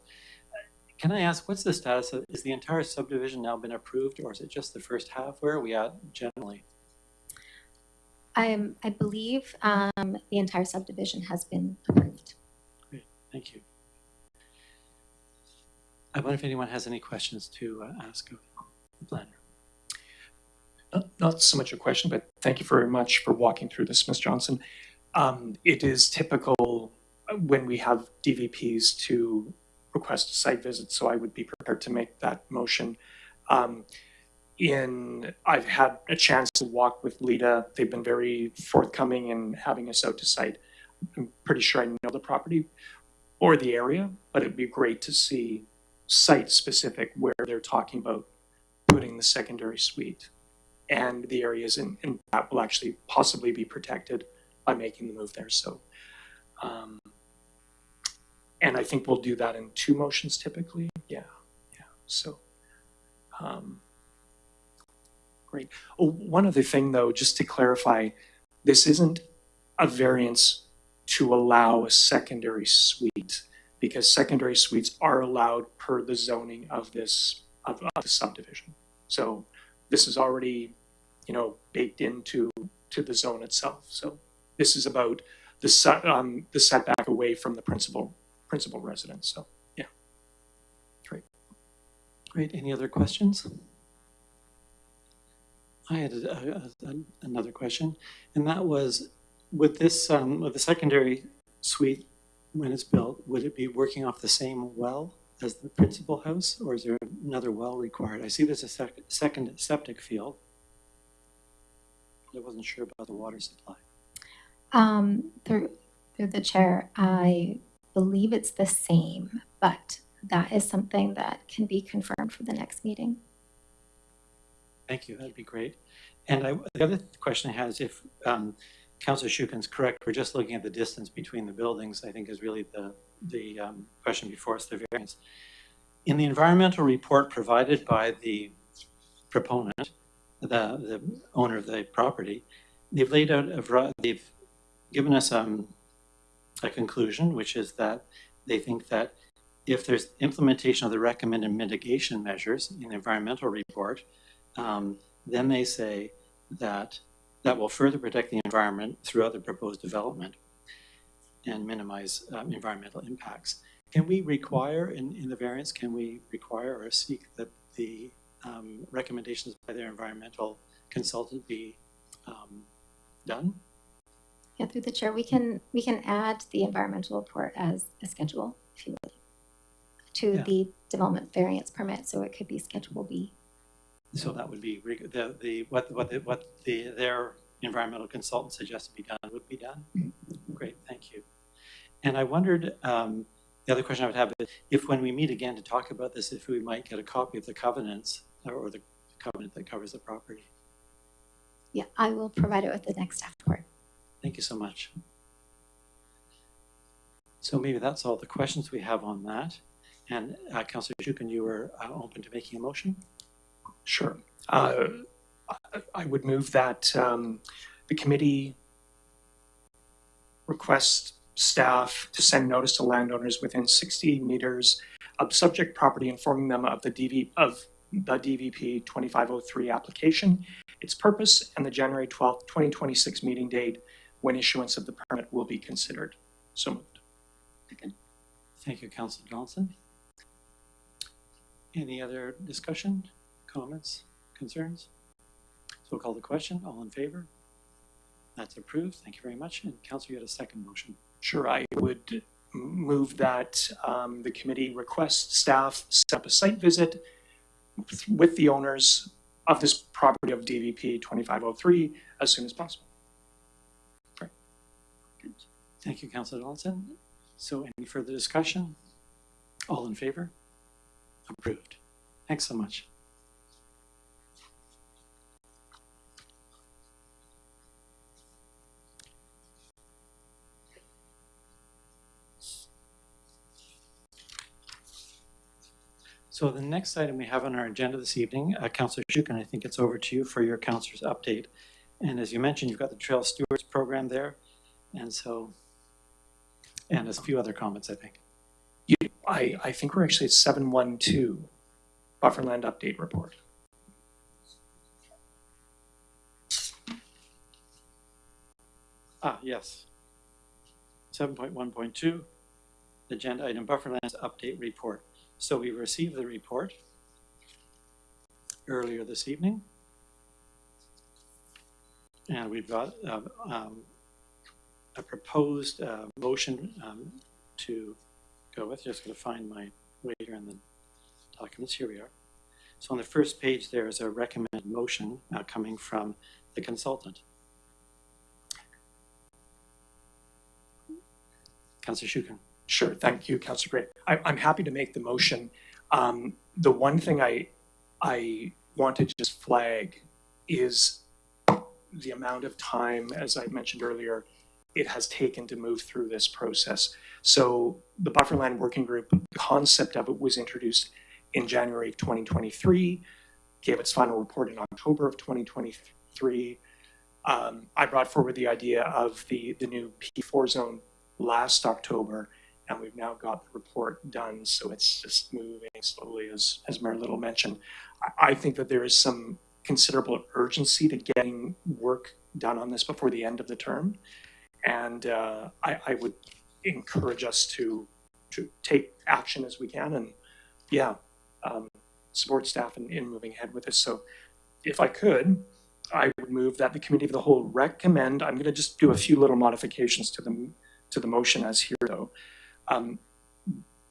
S1: Can I ask, what's the status of, is the entire subdivision now been approved, or is it just the first half? Where are we at generally?
S8: I believe the entire subdivision has been approved.
S1: Great, thank you. I wonder if anyone has any questions to ask of the planner.
S3: Not so much a question, but thank you very much for walking through this, Ms. Johnson. It is typical when we have DVPs to request a site visit, so I would be prepared to make that motion. I've had a chance to walk with Lita. They've been very forthcoming in having us out to site. I'm pretty sure I know the property or the area, but it'd be great to see site specific where they're talking about putting the secondary suite and the areas in that will actually possibly be protected by making the move there. So, and I think we'll do that in 2 motions typically. Yeah. So, great. Oh, one other thing though, just to clarify, this isn't a variance to allow a secondary suite, because secondary suites are allowed per the zoning of this, of the subdivision. So this is already, baked into the zone itself. So this is about the setback away from the principal residence. So, yeah.
S1: Great. Any other questions? I had another question, and that was, with this, with the secondary suite, when it's built, would it be working off the same well as the principal house, or is there another well required? I see there's a second septic field. I wasn't sure about the water supply.
S8: Through the chair, I believe it's the same, but that is something that can be confirmed for the next meeting.
S1: Thank you, that'd be great. And the other question I had is, if Councillor Shukin's correct, we're just looking at the distance between the buildings, I think is really the question before us, the variance. In the environmental report provided by the proponent, the owner of the property, they've laid out they've given us a conclusion, which is that they think that if there's implementation of the recommended mitigation measures in the environmental report, then they say that that will further protect the environment throughout the proposed development and minimize environmental impacts. Can we require, in the variance, can we require or seek that the recommendations by their environmental consultant be done?
S8: Yeah, through the chair, we can add the environmental report as a schedule, if you would, to the development variance permit, so it could be Schedule B.
S1: So that would be what their environmental consultant suggests to be done would be done. Great, thank you. And I wondered, the other question I would have is, if when we meet again to talk about this, if we might get a copy of the covenants or the covenant that covers the property.
S8: Yeah, I will provide it with the next staff report.
S1: Thank you so much. So maybe that's all the questions we have on that. And Councillor Shukin, you were open to making a motion?
S3: Sure. I would move that the committee request staff to send notice to landowners within 60 meters of subject property, informing them of the DVP 2503 application, its purpose, and the January 12th, 2026 meeting date when issuance of the permit will be considered. So moved.
S1: Okay. Thank you, Councillor Johnson. Any other discussion, comments, concerns? So we'll call the question. All in favor? That's approved. Thank you very much. And Councillor, you had a second motion.
S3: Sure, I would move that the committee request staff set up a site visit with the owners of this property of DVP 2503 as soon as possible.
S1: Great. Good. Thank you, Councillor Johnson. So any further discussion? All in favor? Approved. Thanks so much. So the next item we have on our agenda this evening, Councillor Shukin, I think it's over to you for your councillor's update. And as you mentioned, you've got the Trail Stewards program there. And so, and there's a few other comments, I think.
S3: I think we're actually at 712 Bufferland Update Report.
S1: Yes. 7.1.2, agenda item Bufferlands Update Report. So we received the report earlier this evening. And we've got a proposed motion to go with. Just going to find my way here in the documents. Here we are. So on the first page, there is a recommended motion coming from the consultant. Councillor Shukin.
S3: Sure, thank you, Councillor Gray. I'm happy to make the motion. The one thing I want to just flag is the amount of time, as I mentioned earlier, it has taken to move through this process. So the Bufferland Working Group, the concept of it was introduced in January of 2023, gave its final report in October of 2023. I brought forward the idea of the new P4 zone last October, and we've now got the report done, so it's just moving slowly, as Mayor Little mentioned. I think that there is some considerable urgency to getting work done on this before the end of the term, and I would encourage us to take action as we can, and support staff in moving ahead with this. So if I could, I would move that the Committee of the Whole recommend, I'm going to just do a few little modifications to the motion as here though,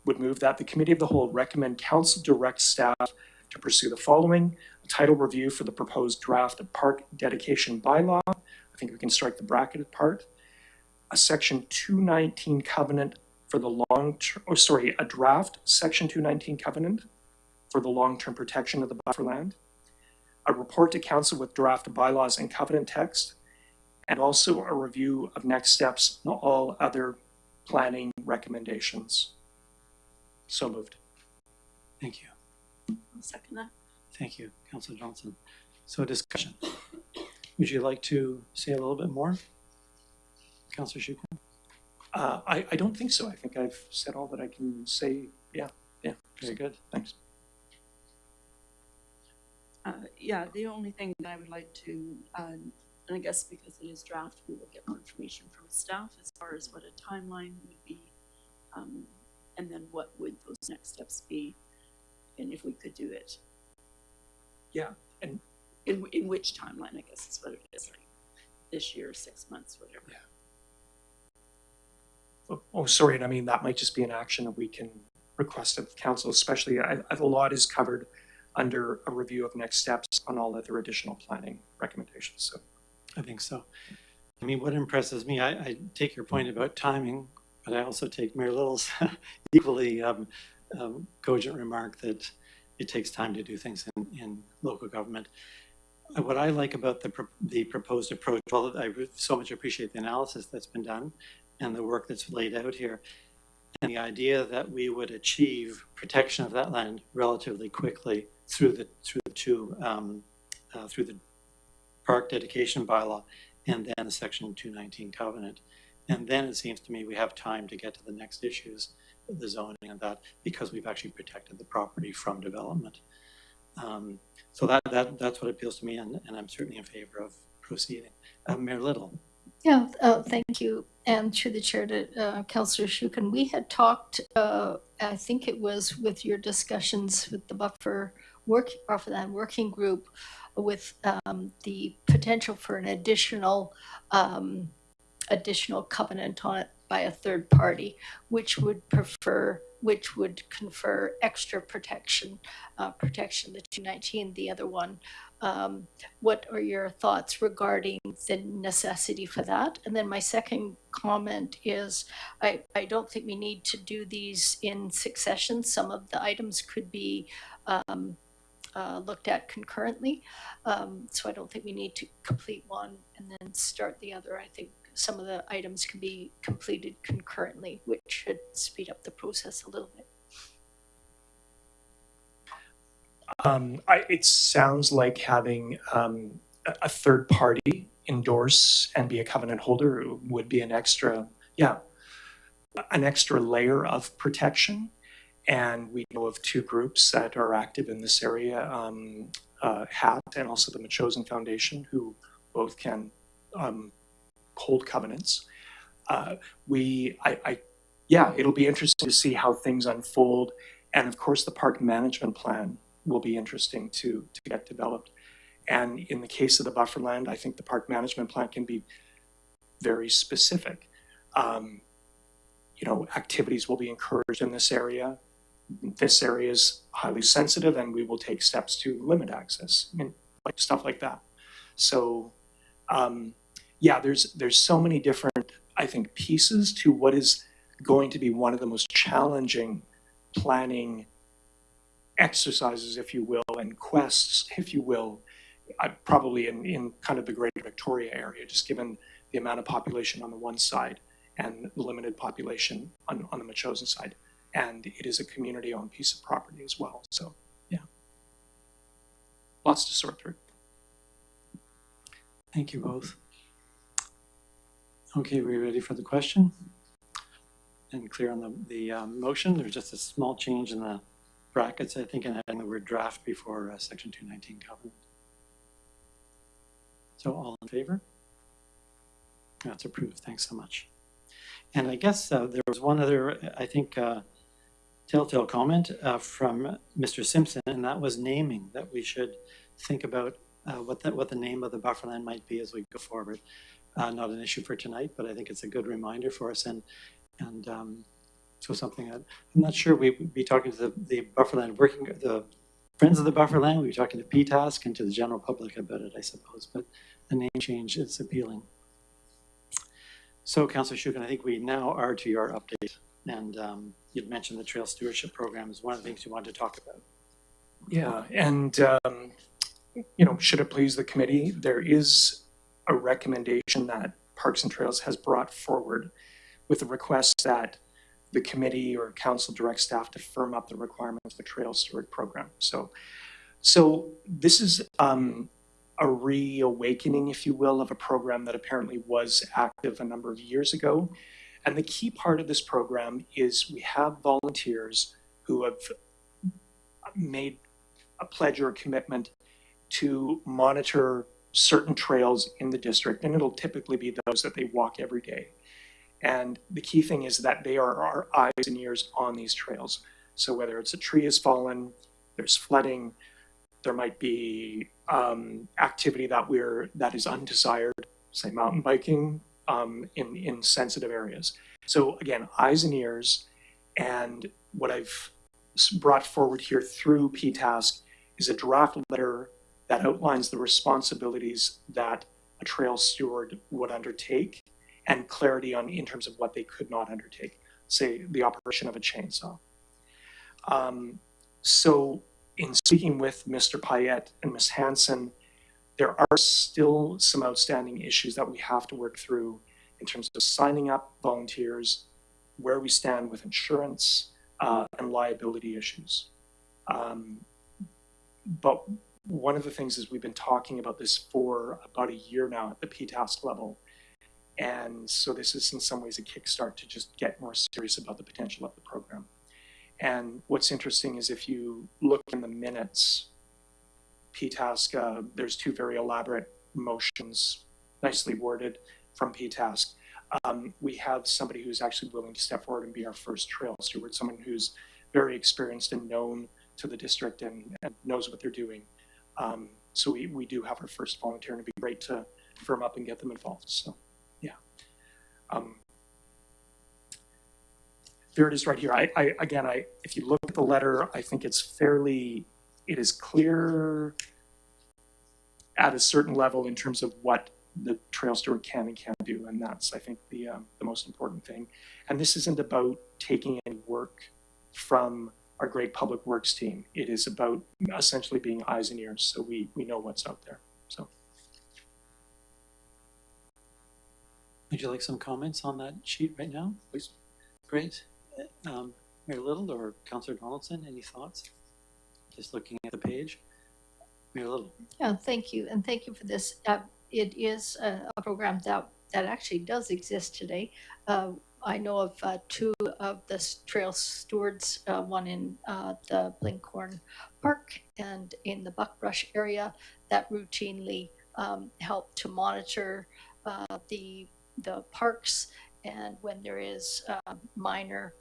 S3: would move that the Committee of the Whole recommend Council direct staff to pursue the following: a title review for the proposed draft of park dedication bylaw. I think we can strike the bracketed part. A section 219 covenant for the a draft section 219 covenant for the long-term protection of the buffer land. A report to Council with draft bylaws and covenant text, and also a review of next steps and all other planning recommendations. So moved.
S1: Thank you.
S5: I'll second that.
S1: Thank you, Councillor Johnson. So discussion. Would you like to say a little bit more, Councillor Shukin?
S3: I don't think so. I think I've said all that I can say. Yeah.
S1: Very good.
S3: Thanks.
S5: The only thing that I would like to, and I guess because it is draft, we will get more information from staff as far as what a timeline would be, and then what would those next steps be, and if we could do it.
S3: Yeah, and
S5: in which timeline, I guess is what it is, like this year, 6 months, whatever.
S3: Yeah. Oh, sorry, and I mean, that might just be an action that we can request of Council, especially a lot is covered under a review of next steps on all other additional planning recommendations. So
S1: I think so. I mean, what impresses me, I take your point about timing, but I also take Mayor Little's equally cogent remark that it takes time to do things in local government. What I like about the proposed approach, well, I so much appreciate the analysis that's been done and the work that's laid out here, and the idea that we would achieve protection of that land relatively quickly through the park dedication bylaw and then the section 219 covenant. And then it seems to me we have time to get to the next issues, the zoning and that, because we've actually protected the property from development. So that's what appeals to me, and I'm certainly in favor of proceeding. Mayor Little.
S4: Yeah, thank you. And through the chair to Councillor Shukin, we had talked, I think it was with your discussions with the Bufferland Working Group, with the potential for an additional covenant on it by a third party, which would confer extra protection, the 219, the other one. What are your thoughts regarding the necessity for that? And then my second comment is, I don't think we need to do these in succession. Some of the items could be looked at concurrently. So I don't think we need to complete one and then start the other. I think some of the items can be completed concurrently, which should speed up the process a little bit.
S3: It sounds like having a third party endorse and be a covenant holder would be an extra layer of protection. And we know of two groups that are active in this area, HAT and also the Machosen Foundation, who both can hold covenants. It'll be interesting to see how things unfold. And of course, the park management plan will be interesting to get developed. And in the case of the Bufferland, I think the park management plan can be very specific. Activities will be encouraged in this area. This area is highly sensitive, and we will take steps to limit access, like stuff like that. So, there's so many different, I think, pieces to what is going to be one of the most challenging planning exercises, if you will, and quests, if you will, probably in kind of the greater Victoria area, just given the amount of population on the one side and the limited population on the Machosen side. And it is a community-owned piece of property as well. So, yeah, lots to sort through.
S1: Thank you both. Okay, we ready for the question? And clear on the motion. There's just a small change in the brackets, I think, and adding the word draft before section 219 covenant. So all in favor? That's approved. Thanks so much. And I guess there was one other, I think, telltale comment from Mr. Simpson, and that was naming, that we should think about what the name of the bufferland might be as we go forward. Not an issue for tonight, but I think it's a good reminder for us. And so something that I'm not sure we'd be talking to the bufferland the friends of the bufferland, we'd be talking to PTASC and to the general public about it, I suppose. But the name change is appealing. So, Councillor Shukin, I think we now are to your update. And you'd mentioned the Trail Stewardship Program is one of the things you wanted to talk about.
S3: Yeah, and should it please the committee, there is a recommendation that Parks and Trails has brought forward with a request that the committee or council direct staff to firm up the requirements of the Trail Steward Program. So this is a reawakening, if you will, of a program that apparently was active a number of years ago. And the key part of this program is we have volunteers who have made a pledge or a commitment to monitor certain trails in the district, and it'll typically be those that they walk every day. And the key thing is that they are our eyes and ears on these trails. So whether it's a tree has fallen, there's flooding, there might be activity that is undesired, say mountain biking in sensitive areas. So again, eyes and ears. And what I've brought forward here through PTASC is a draft letter that outlines the responsibilities that a trail steward would undertake and clarity on in terms of what they could not undertake, say the operation of a chainsaw. So in speaking with Mr. Payette and Ms. Hansen, there are still some outstanding issues that we have to work through in terms of signing up volunteers, where we stand with insurance and liability issues. But one of the things is we've been talking about this for about a year now at the PTASC level. And so this is in some ways a kickstart to just get more serious about the potential of the program. And what's interesting is if you look in the minutes, PTASC, there's two very elaborate motions, nicely worded from PTASC. We have somebody who's actually willing to step forward and be our first trail steward, someone who's very experienced and known to the district and knows what they're doing. So we do have our first volunteer, and it'd be great to firm up and get them involved. So, yeah. There it is right here. If you look at the letter, I think it is clear at a certain level in terms of what the trail steward can and can't do. And that's, I think, the most important thing. And this isn't about taking any work from our great public works team. It is about essentially being eyes and ears, so we know what's out there. So,
S1: Would you like some comments on that sheet right now?
S3: please.
S1: Great. Mayor Little or Councillor Donaldson, any thoughts? Just looking at the page. Mayor Little.
S4: Yeah, thank you, and thank you for this. It is a program that actually does exist today. I know of two of the trail stewards, one in the Blinkhorn Park and in the Buckbrush area, that routinely help to monitor the parks, and when there is minor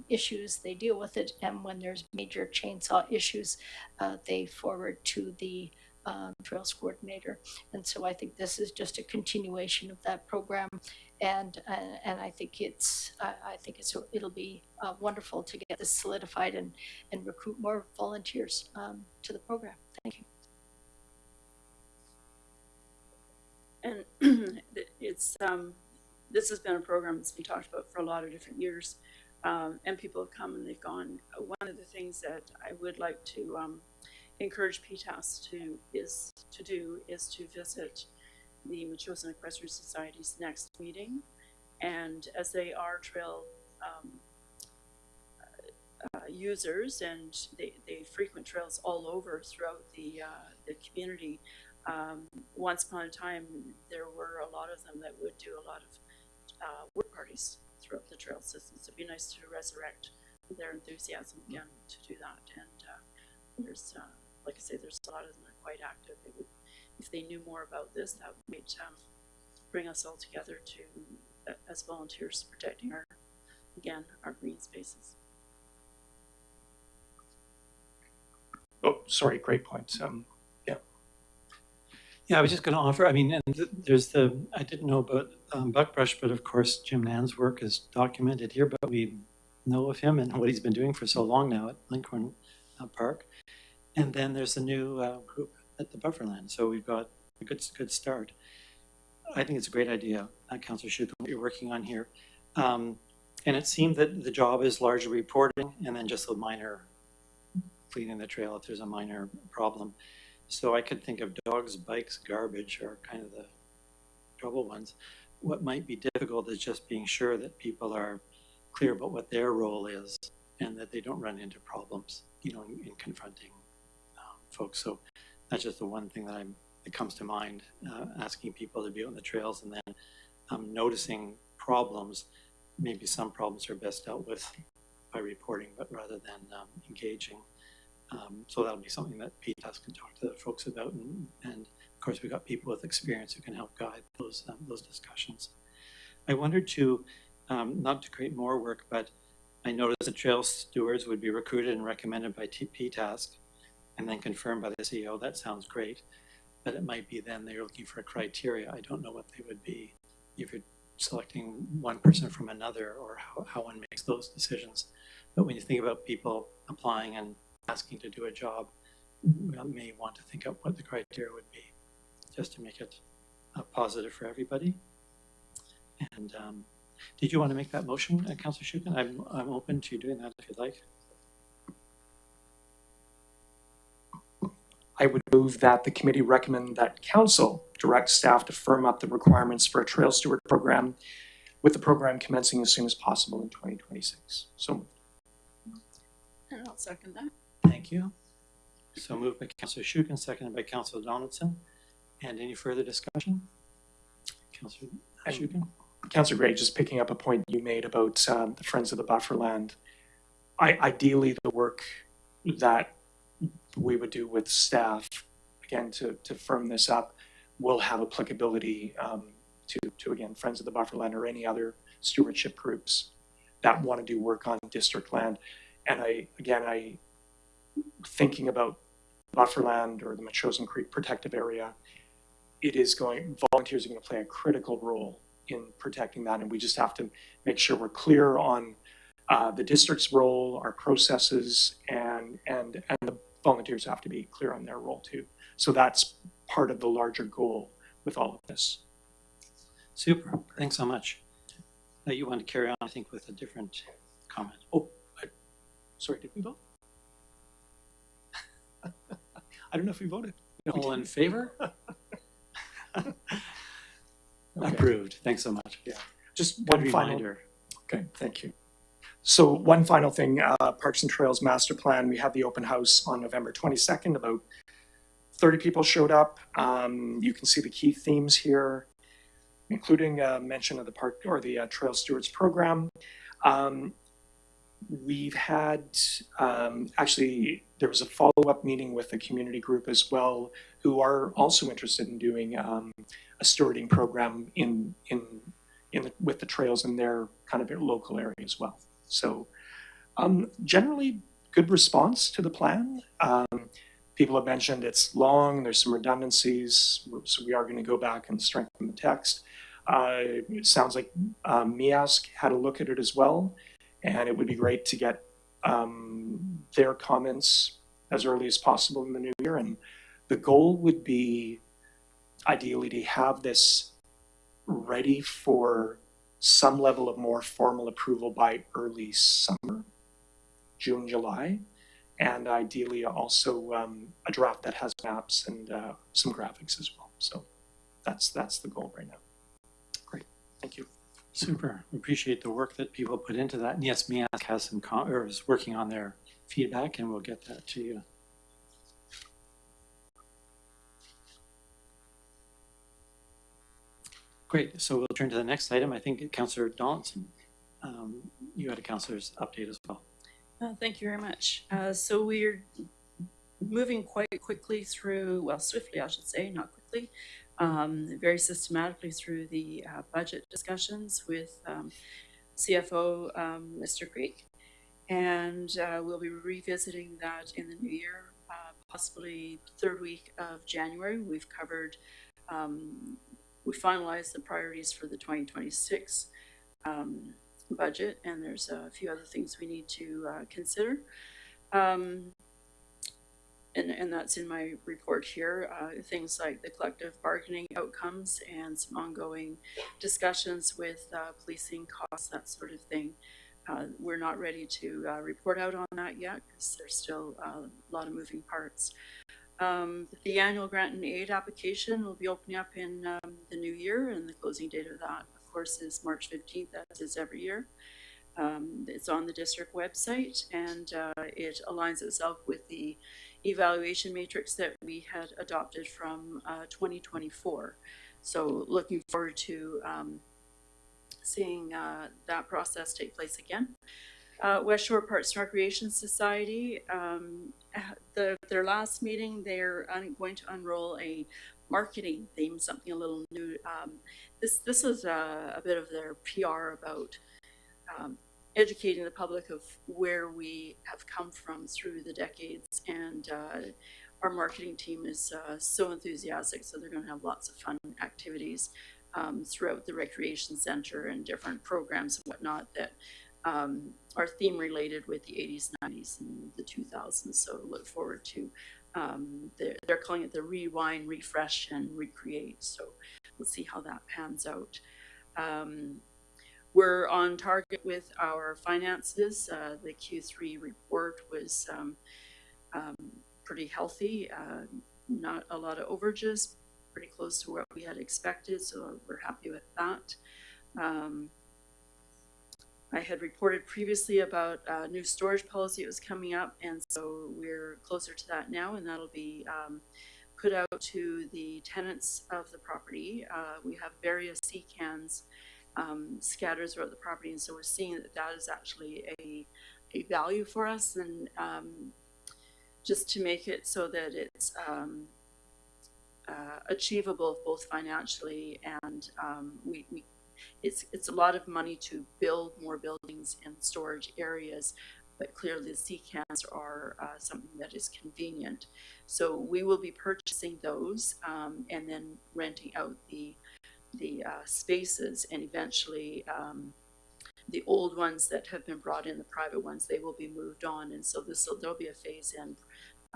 S4: issues, they deal with it, and when there's major chainsaw issues, they forward to the trails coordinator. And so I think this is just a continuation of that program, and I think it'll be wonderful to get this solidified and recruit more volunteers to the program. Thank you.
S5: And it's this has been a program that's been talked about for a lot of different years. And people have come and they've gone. One of the things that I would like to encourage PTAS to do is to visit the Metchosin Equestrian Society's next meeting, and as they are trail users and they frequent trails all over throughout the community. Once upon a time, there were a lot of them that would do a lot of work parties throughout the trail system. So it'd be nice to resurrect their enthusiasm again to do that. And there's, like I say, there's a lot of them that are quite active. They would, if they knew more about this, that might bring us all together to, as volunteers, protecting our green spaces.
S3: Oh, sorry, great point.
S1: Yeah, I was just going to offer, I mean, and there's I didn't know about Buckbrush, but of course Jim Nann's work is documented here, but we know of him and what he's been doing for so long now at Lincoln Park. And then there's a new group at the Bufferland. So we've got a good start. I think it's a great idea, Councillor Shukin, what you're working on here. And it seemed that the job is largely reporting and then just a minor cleaning the trail if there's a minor problem. So I could think of dogs, bikes, garbage are kind of the trouble ones. What might be difficult is just being sure that people are clear about what their role is and that they don't run into problems, you know, in confronting folks. So that's just the one thing that comes to mind, asking people to be on the trails and then noticing problems. Maybe some problems are best dealt with by reporting, but rather than engaging. So that'll be something that PTAS can talk to the folks about, and of course we've got people with experience who can help guide those discussions. I wondered too, not to create more work, but I noticed that trail stewards would be recruited and recommended by PTAS and then confirmed by the CEO. That sounds great, but it might be then they're looking for a criteria. I don't know what they would be if you're selecting one person from another or how one makes those decisions. But when you think about people applying and asking to do a job, we may want to think of what the criteria would be, just to make it positive for everybody. And did you want to make that motion, Councillor Shukin? I'm open to doing that if you'd like.
S3: I would move that the committee recommend that council direct staff to firm up the requirements for a trail steward program, with the program commencing as soon as possible in 2026. So
S5: And I'll second that.
S1: Thank you. So moved by Councillor Shukin, seconded by Councillor Donaldson. And any further discussion? Councillor Shukin?
S3: Councillor Gray, just picking up a point you made about the Friends of the Bufferland. Ideally, the work that we would do with staff, again, to firm this up, will have applicability to again, Friends of the Bufferland or any other stewardship groups that want to do work on district land. And I thinking about Bufferland or the Metchosin Creek Protective Area, volunteers are going to play a critical role in protecting that, and we just have to make sure we're clear on the district's role, our processes, and the volunteers have to be clear on their role too. So that's part of the larger goal with all of this.
S1: Super. Thanks so much. Now you want to carry on, I think, with a different comment.
S3: Oh, sorry, did we vote? I don't know if we voted. No,
S1: All in favor? Okay. Approved. Thanks so much.
S3: Yeah. Just
S1: Good
S3: one final.
S1: reminder.
S3: Okay, thank you. So one final thing, Parks and Trails Master Plan, we had the open house on November 22nd. About 30 people showed up. You can see the key themes here, including a mention of the park or the Trail Stewards program. We've had, actually, there was a follow-up meeting with the community group as well, who are also interested in doing a stewarding program with the trails in their kind of local area as well. So generally good response to the plan. People have mentioned it's long, there's some redundancies, so we are going to go back and strengthen the text. It sounds like MIASC had a look at it as well, and it would be great to get their comments as early as possible in the new year. And the goal would be ideally to have this ready for some level of more formal approval by early summer, June, July, and ideally also a draft that has maps and some graphics as well. So that's the goal right now. Great, thank you.
S1: Super. We appreciate the work that people put into that. And yes, Miask has some, or is working on their feedback, and we'll get that to you. Great. So we'll turn to the next item. I think Councillor Donaldson, you had a councillor's update as well.
S5: Thank you very much. So we're moving quite quickly through, well, swiftly, I should say, not quickly, very systematically through the budget discussions with CFO Mr. Creek. And we'll be revisiting that in the new year, possibly third week of January. We've covered, we finalized the priorities for the 2026 budget, and there's a few other things we need to consider. And that's in my report here, things like the collective bargaining outcomes and some ongoing discussions with policing costs, that sort of thing. We're not ready to report out on that yet because there's still a lot of moving parts. The annual grant and aid application will be opening up in the new year, and the closing date of that, of course, is March 15th, as is every year. It's on the district website, and it aligns itself with the evaluation matrix that we had adopted from 2024. So looking forward to seeing that process take place again. West Shore Parks and Recreation Society, their last meeting, they're going to unroll a marketing theme, something a little new. This is a bit of their PR about educating the public of where we have come from through the decades, and our marketing team is so enthusiastic, so they're going to have lots of fun activities throughout the recreation center and different programs and whatnot that are theme related with the 80s, 90s, and the 2000s. So look forward to, they're calling it the Rewind, Refresh, and Recreate. So we'll see how that pans out. We're on target with our finances. The Q3 report was pretty healthy, not a lot of overages, pretty close to what we had expected, so we're happy with that. I had reported previously about a new storage policy that was coming up, and so we're closer to that now, and that'll be put out to the tenants of the property. We have various sea cans scattered throughout the property, and so we're seeing that that is actually a value for us, and just to make it so that it's achievable both financially and it's a lot of money to build more buildings and storage areas, but clearly the sea cans are something that is convenient. So we will be purchasing those and then renting out the spaces, and eventually the old ones that have been brought in, the private ones, they will be moved on, and so there'll be a phase-in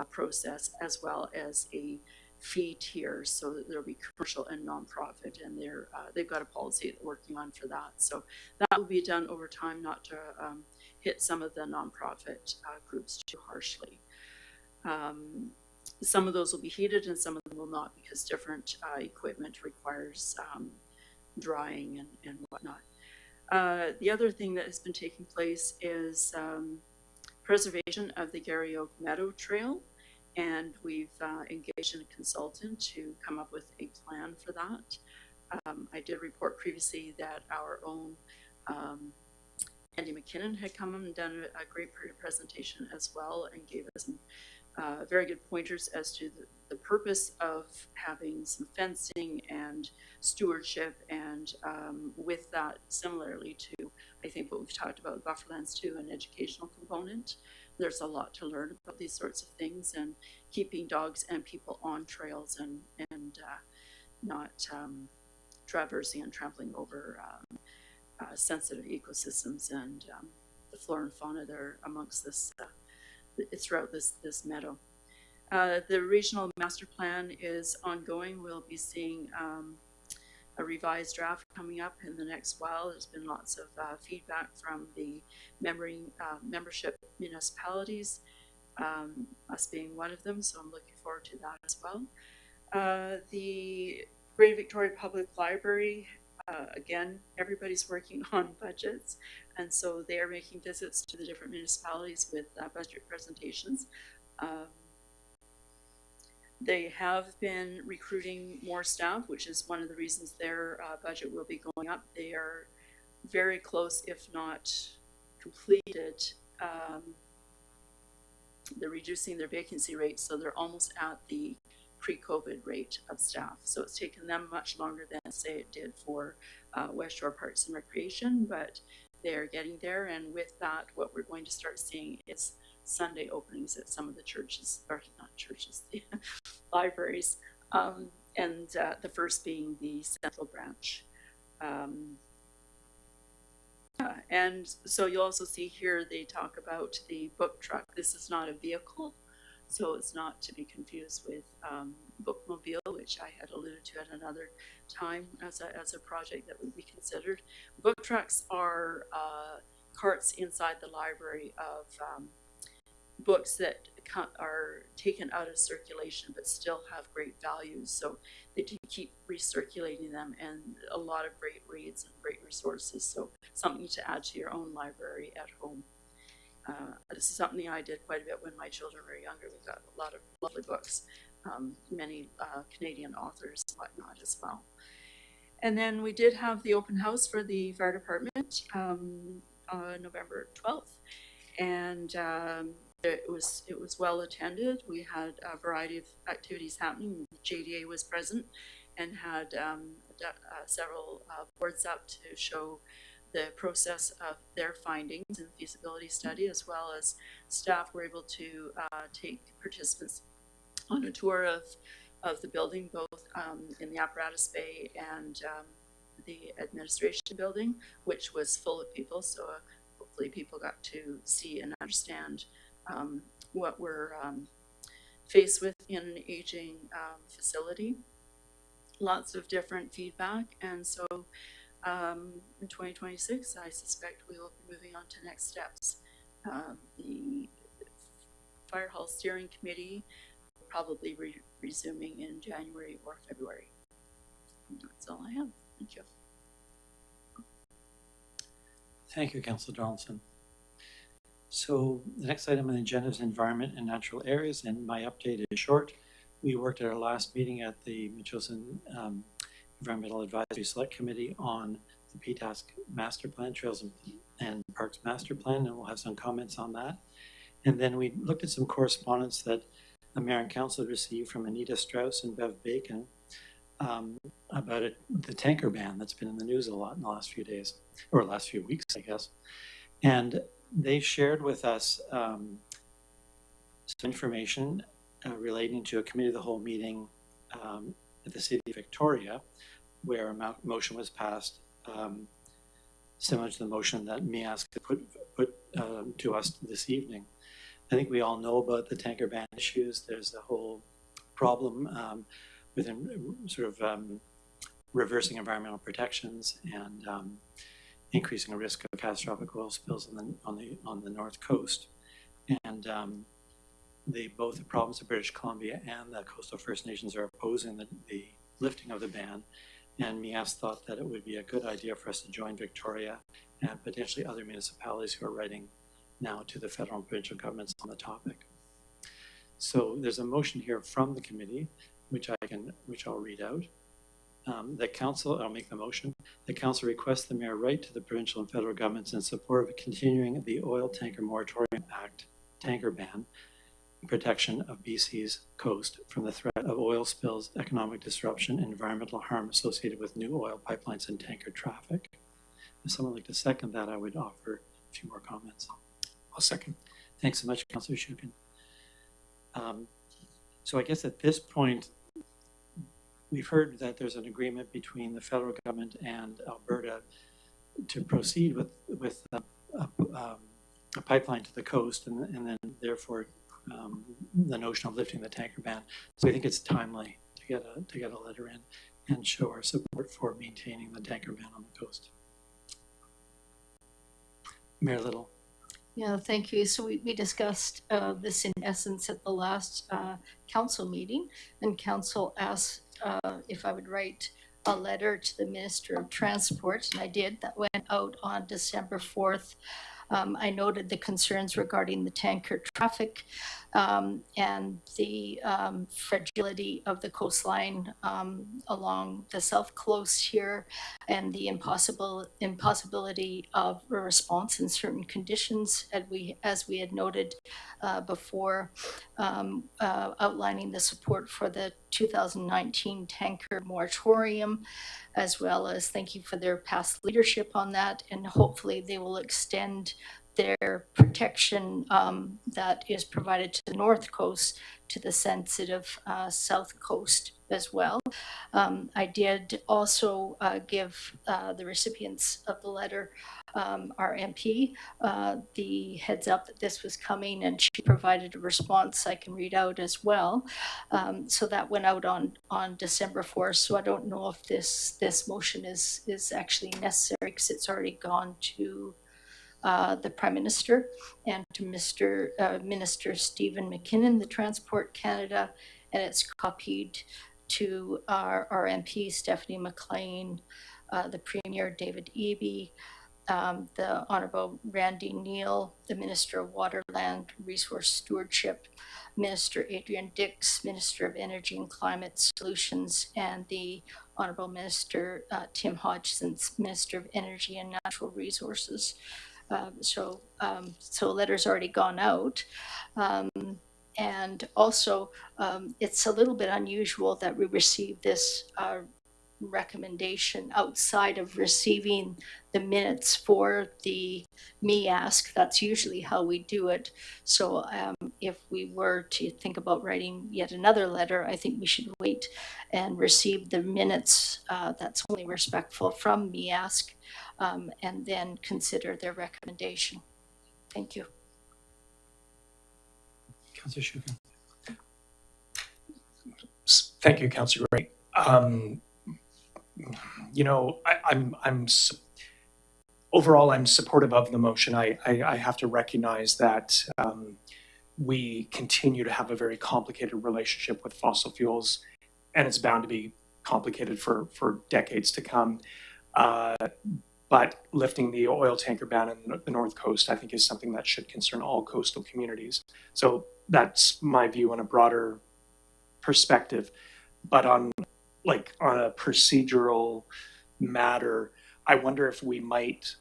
S5: process as well as a fee tier, so that there'll be commercial and nonprofit, and they've got a policy that they're working on for that. So that will be done over time, not to hit some of the nonprofit groups too harshly. Some of those will be heated and some of them will not, because different equipment requires drying and whatnot. The other thing that has been taking place is preservation of the Gary Oak Meadow Trail, and we've engaged in a consultant to come up with a plan for that. I did report previously that our own Andy McKinnon had come and done a great presentation as well, and gave us some very good pointers as to the purpose of having some fencing and stewardship, and with that, similarly to, I think, what we've talked about bufferlands too, an educational component. There's a lot to learn about these sorts of things, and keeping dogs and people on trails and not traversing and trampling over sensitive ecosystems and the flora and fauna that are amongst this throughout this meadow. The regional master plan is ongoing. We'll be seeing a revised draft coming up in the next while. There's been lots of feedback from the membership municipalities, us being one of them, so I'm looking forward to that as well. The Greater Victoria Public Library, again, everybody's working on budgets, and so they are making visits to the different municipalities with budget presentations. They have been recruiting more staff, which is one of the reasons their budget will be going up. They are very close, if not completed. They're reducing their vacancy rate, so they're almost at the pre-COVID rate of staff. So it's taken them much longer than, say, it did for West Shore Parks and Recreation, but they're getting there. And with that, what we're going to start seeing is Sunday openings at some of the churches, or not churches, the libraries, and the first being the Central Branch. And so you'll also see here they talk about the book truck. This is not a vehicle, so it's not to be confused with bookmobile, which I had alluded to at another time as a project that would be considered. Book trucks are carts inside the library of books that are taken out of circulation but still have great values, so they do keep recirculating them, and a lot of great reads and great resources, so something to add to your own library at home. This is something I did quite a bit when my children were younger. We got a lot of lovely books, many Canadian authors and whatnot as well. And then we did have the open house for the fire department on November 12th, and it was well attended. We had a variety of activities happening. JDA was present and had several boards up to show the process of their findings in the feasibility study, as well as staff were able to take participants on a tour of the building, both in the apparatus bay and the administration building, which was full of people. So hopefully people got to see and understand what we're faced with in an aging facility. Lots of different feedback, and so in 2026, I suspect we will be moving on to next steps. The Fire Hall Steering Committee will probably resuming in January or February. And that's all I have. Thank you.
S1: Thank you, Councillor Donaldson. So the next item on the agenda is environment and natural areas, and my update is short. We worked at our last meeting at the Mitchelson Environmental Advisory Select Committee on the PTASC Master Plan, Trails and Parks Master Plan, and we'll have some comments on that. And then we looked at some correspondence that the Mayor and Council received from Anita Strauss and Bev Bacon about the tanker ban that's been in the news a lot in the last few days, or last few weeks, I guess. And they shared with us some information relating to a committee of the whole meeting at the City of Victoria, where a motion was passed similar to the motion that Miask put to us this evening. I think we all know about the tanker ban issues. There's a whole problem within sort of reversing environmental protections and increasing the risk of catastrophic oil spills on the North Coast. And both the province of British Columbia and the Coastal First Nations are opposing the lifting of the ban. And Mias thought that it would be a good idea for us to join Victoria and potentially other municipalities who are writing now to the federal and provincial governments on the topic. So there's a motion here from the committee, which I'll read out. The council, I'll make the motion. The council requests the mayor write to the provincial and federal governments in support of continuing the Oil Tanker Moratorium Act tanker ban protection of BC's coast from the threat of oil spills, economic disruption, and environmental harm associated with new oil pipelines and tanker traffic. If someone would like to second that, I would offer a few more comments.
S3: I'll second.
S1: Thanks so much, Councillor Shukin. So I guess at this point, we've heard that there's an agreement between the federal government and Alberta to proceed with a pipeline to the coast, and then therefore the notion of lifting the tanker ban. So I think it's timely to get a letter in. and show our support for maintaining the tanker ban on the coast. Mayor Little.
S4: Yeah, thank you. So we discussed this in essence at the last council meeting, and council asked if I would write a letter to the Minister of Transport, and I did. That went out on December 4th. I noted the concerns regarding the tanker traffic and the fragility of the coastline along the south coast here, and the impossibility of a response in certain conditions, as we had noted before, outlining the support for the 2019 tanker moratorium, as well as thank you for their past leadership on that, and hopefully they will extend their protection that is provided to the north coast to the sensitive south coast as well. I did also give the recipients of the letter, our MP, the heads up that this was coming, and she provided a response I can read out as well. So that went out on December 4th. So I don't know if this motion is actually necessary, because it's already gone to the Prime Minister and to Minister Stephen McKinnon, the Transport Canada, and it's copied to our MP Stephanie McLean, the Premier David Eby, the Honourable Randy Neal, the Minister of Water, Land, Resource Stewardship, Minister Adrian Dix, Minister of Energy and Climate Solutions, and the Honourable Minister Tim Hodgson, Minister of Energy and Natural Resources. So a letter's already gone out. And also, it's a little bit unusual that we received this recommendation outside of receiving the minutes for the me-ask. That's usually how we do it. So if we were to think about writing yet another letter, I think we should wait and receive the minutes. That's only respectful from me-ask, and then consider their recommendation. Thank you.
S1: Councillor Shukin.
S3: Thank you, Councillor Ray. You know, overall, I'm supportive of the motion. I have to recognize that we continue to have a very complicated relationship with fossil fuels, and it's bound to be complicated for decades to come. But lifting the oil tanker ban on the North Coast, I think, is something that should concern all coastal communities. So that's my view on a broader perspective. But on a procedural matter, I wonder if we might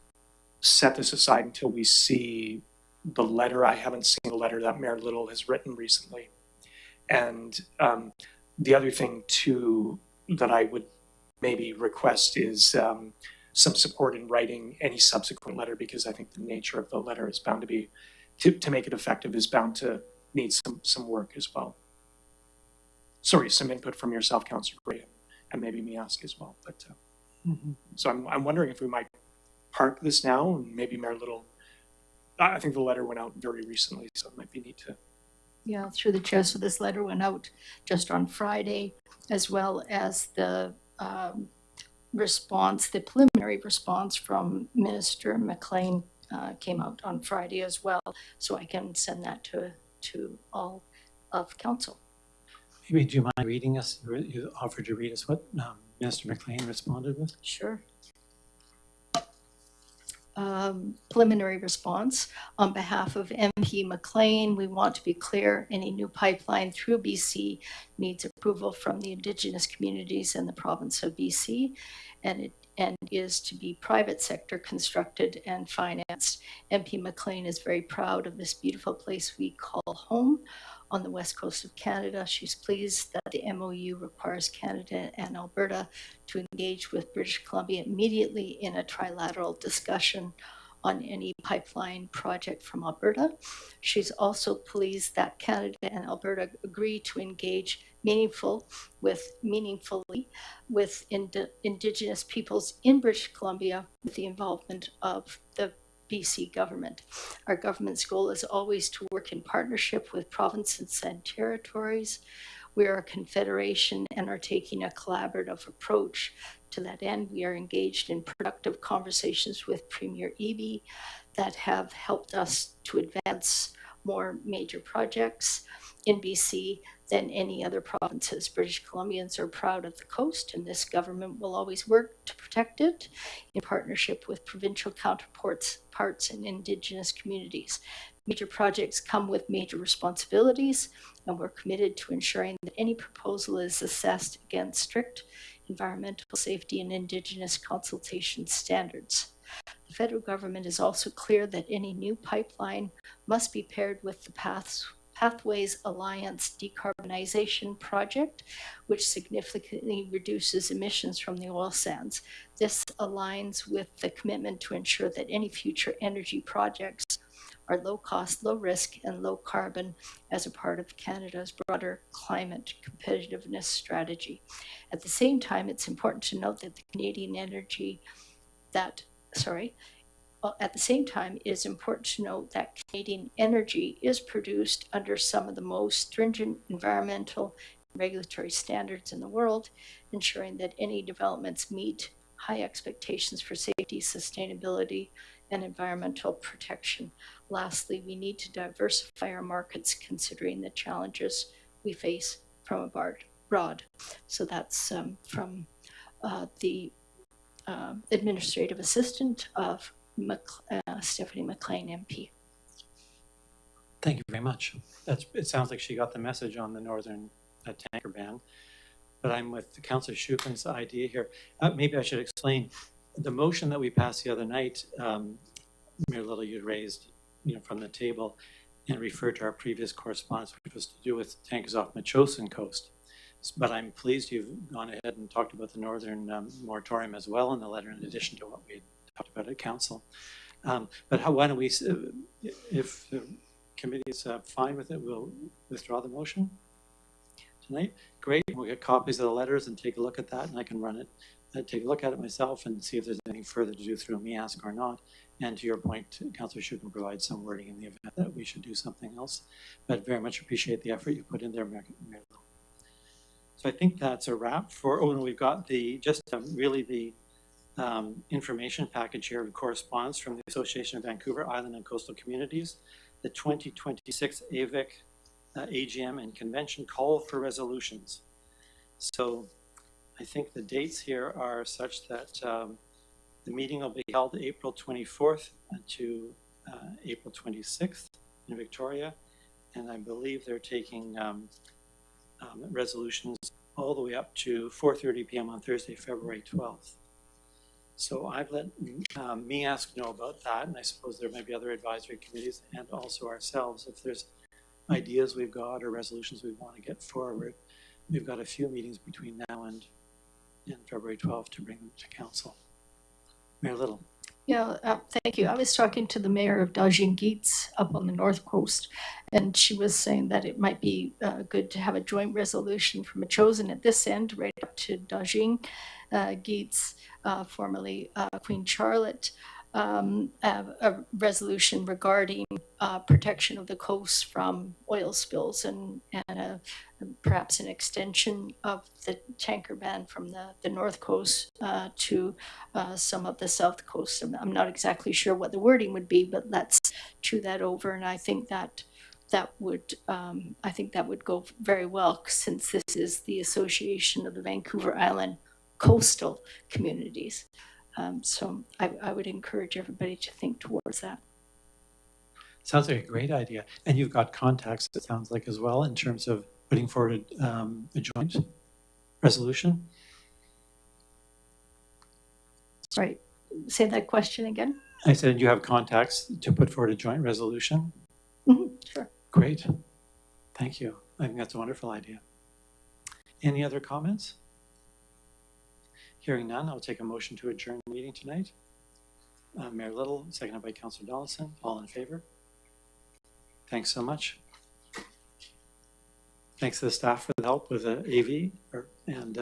S3: set this aside until we see the letter. I haven't seen the letter that Mayor Little has written recently. And the other thing too that I would maybe request is some support in writing any subsequent letter, because I think the nature of the letter is bound to be, to make it effective, is bound to need some work as well. Sorry, some input from yourself, Councillor Gray, and maybe me ask as well. But so I'm wondering if we might park this now, and maybe Mayor Little. I think the letter went out very recently, so it might be neat to.
S4: Yeah, through the chair. So this letter went out just on Friday, as well as the response, the preliminary response from Minister McLean came out on Friday as well. So I can send that to all of council.
S1: Maybe do you mind reading us? You offered to read us what Minister McLean responded with?
S4: Sure. Preliminary response. On behalf of MP McLean, we want to be clear, any new pipeline through BC needs approval from the Indigenous communities in the province of BC, and is to be private sector constructed and financed. MP McLean is very proud of this beautiful place we call home on the west coast of Canada. She's pleased that the MOU requires Canada and Alberta to engage with British Columbia immediately in a trilateral discussion on any pipeline project from Alberta. She's also pleased that Canada and Alberta agree to engage meaningfully with Indigenous peoples in British Columbia with the involvement of the BC government. Our government's goal is always to work in partnership with provinces and territories. We are a confederation and are taking a collaborative approach. To that end, we are engaged in productive conversations with Premier Eby that have helped us to advance more major projects in BC than any other provinces. British Columbians are proud of the coast, and this government will always work to protect it in partnership with provincial counterparts and Indigenous communities. Major projects come with major responsibilities, and we're committed to ensuring that any proposal is assessed against strict environmental safety and Indigenous consultation standards. The federal government is also clear that any new pipeline must be paired with the Pathways Alliance decarbonization project, which significantly reduces emissions from the oil sands. This aligns with the commitment to ensure that any future energy projects are low cost, low risk, and low carbon as a part of Canada's broader climate competitiveness strategy. At the same time, it's important to note that at the same time, it is important to note that Canadian energy is produced under some of the most stringent environmental and regulatory standards in the world, ensuring that any developments meet high expectations for safety, sustainability, and environmental protection. Lastly, we need to diversify our markets considering the challenges we face from abroad. So that's from the administrative assistant of Stephanie McLean MP.
S1: Thank you very much. It sounds like she got the message on the northern tanker ban, but I'm with Councillor Schuken's idea here. Maybe I should explain the motion that we passed the other night. Mayor Little, you raised, from the table and referred to our previous correspondence, which was to do with tankers off Metchosin Coast. But I'm pleased you've gone ahead and talked about the northern moratorium as well in the letter, in addition to what we had talked about at council. But why don't we, if the committee is fine with it, we'll withdraw the motion tonight. Great, we'll get copies of the letters and take a look at that, and I can run it, take a look at it myself and see if there's anything further to do through me, ask or not. And to your point, Councillor Shu can provide some wording in the event that we should do something else. But very much appreciate the effort you put in there, Mayor. So I think that's a wrap for, and we've got the, really the information package here of correspondence from the Association of Vancouver Island and Coastal Communities, the 2026 AVIC AGM and Convention call for resolutions. So I think the dates here are such that the meeting will be held April 24th to April 26th in Victoria, and I believe they're taking resolutions all the way up to 4:30 p.m. on Thursday, February 12th. So I've let me ask know about that, and I suppose there might be other advisory committees and also ourselves if there's ideas we've got or resolutions we want to get forward. We've got a few meetings between now and February 12th to bring them to council. Mayor Little.
S4: Yeah, thank you. I was talking to the mayor of Dajing-Geets up on the North Coast, and she was saying that it might be good to have a joint resolution from Metchosin at this end, right up to Dajing-Geets, formerly Queen Charlotte, a resolution regarding protection of the coast from oil spills and perhaps an extension of the tanker ban from the North Coast to some of the South Coast. I'm not exactly sure what the wording would be, but let's chew that over. And I think that would go very well, since this is the Association of the Vancouver Island Coastal Communities. So I would encourage everybody to think towards that.
S1: Sounds like a great idea. And you've got contacts, it sounds like, as well, in terms of putting forward a joint resolution.
S4: Sorry, say that question again.
S1: I said you have contacts to put forward a joint resolution.
S4: Sure.
S1: Great. Thank you. I think that's a wonderful idea. Any other comments? Hearing none, I'll take a motion to adjourn the meeting tonight. Mayor Little, seconded by Councillor Donaldson. All in favor? Thanks so much. Thanks to the staff for the help with the AV and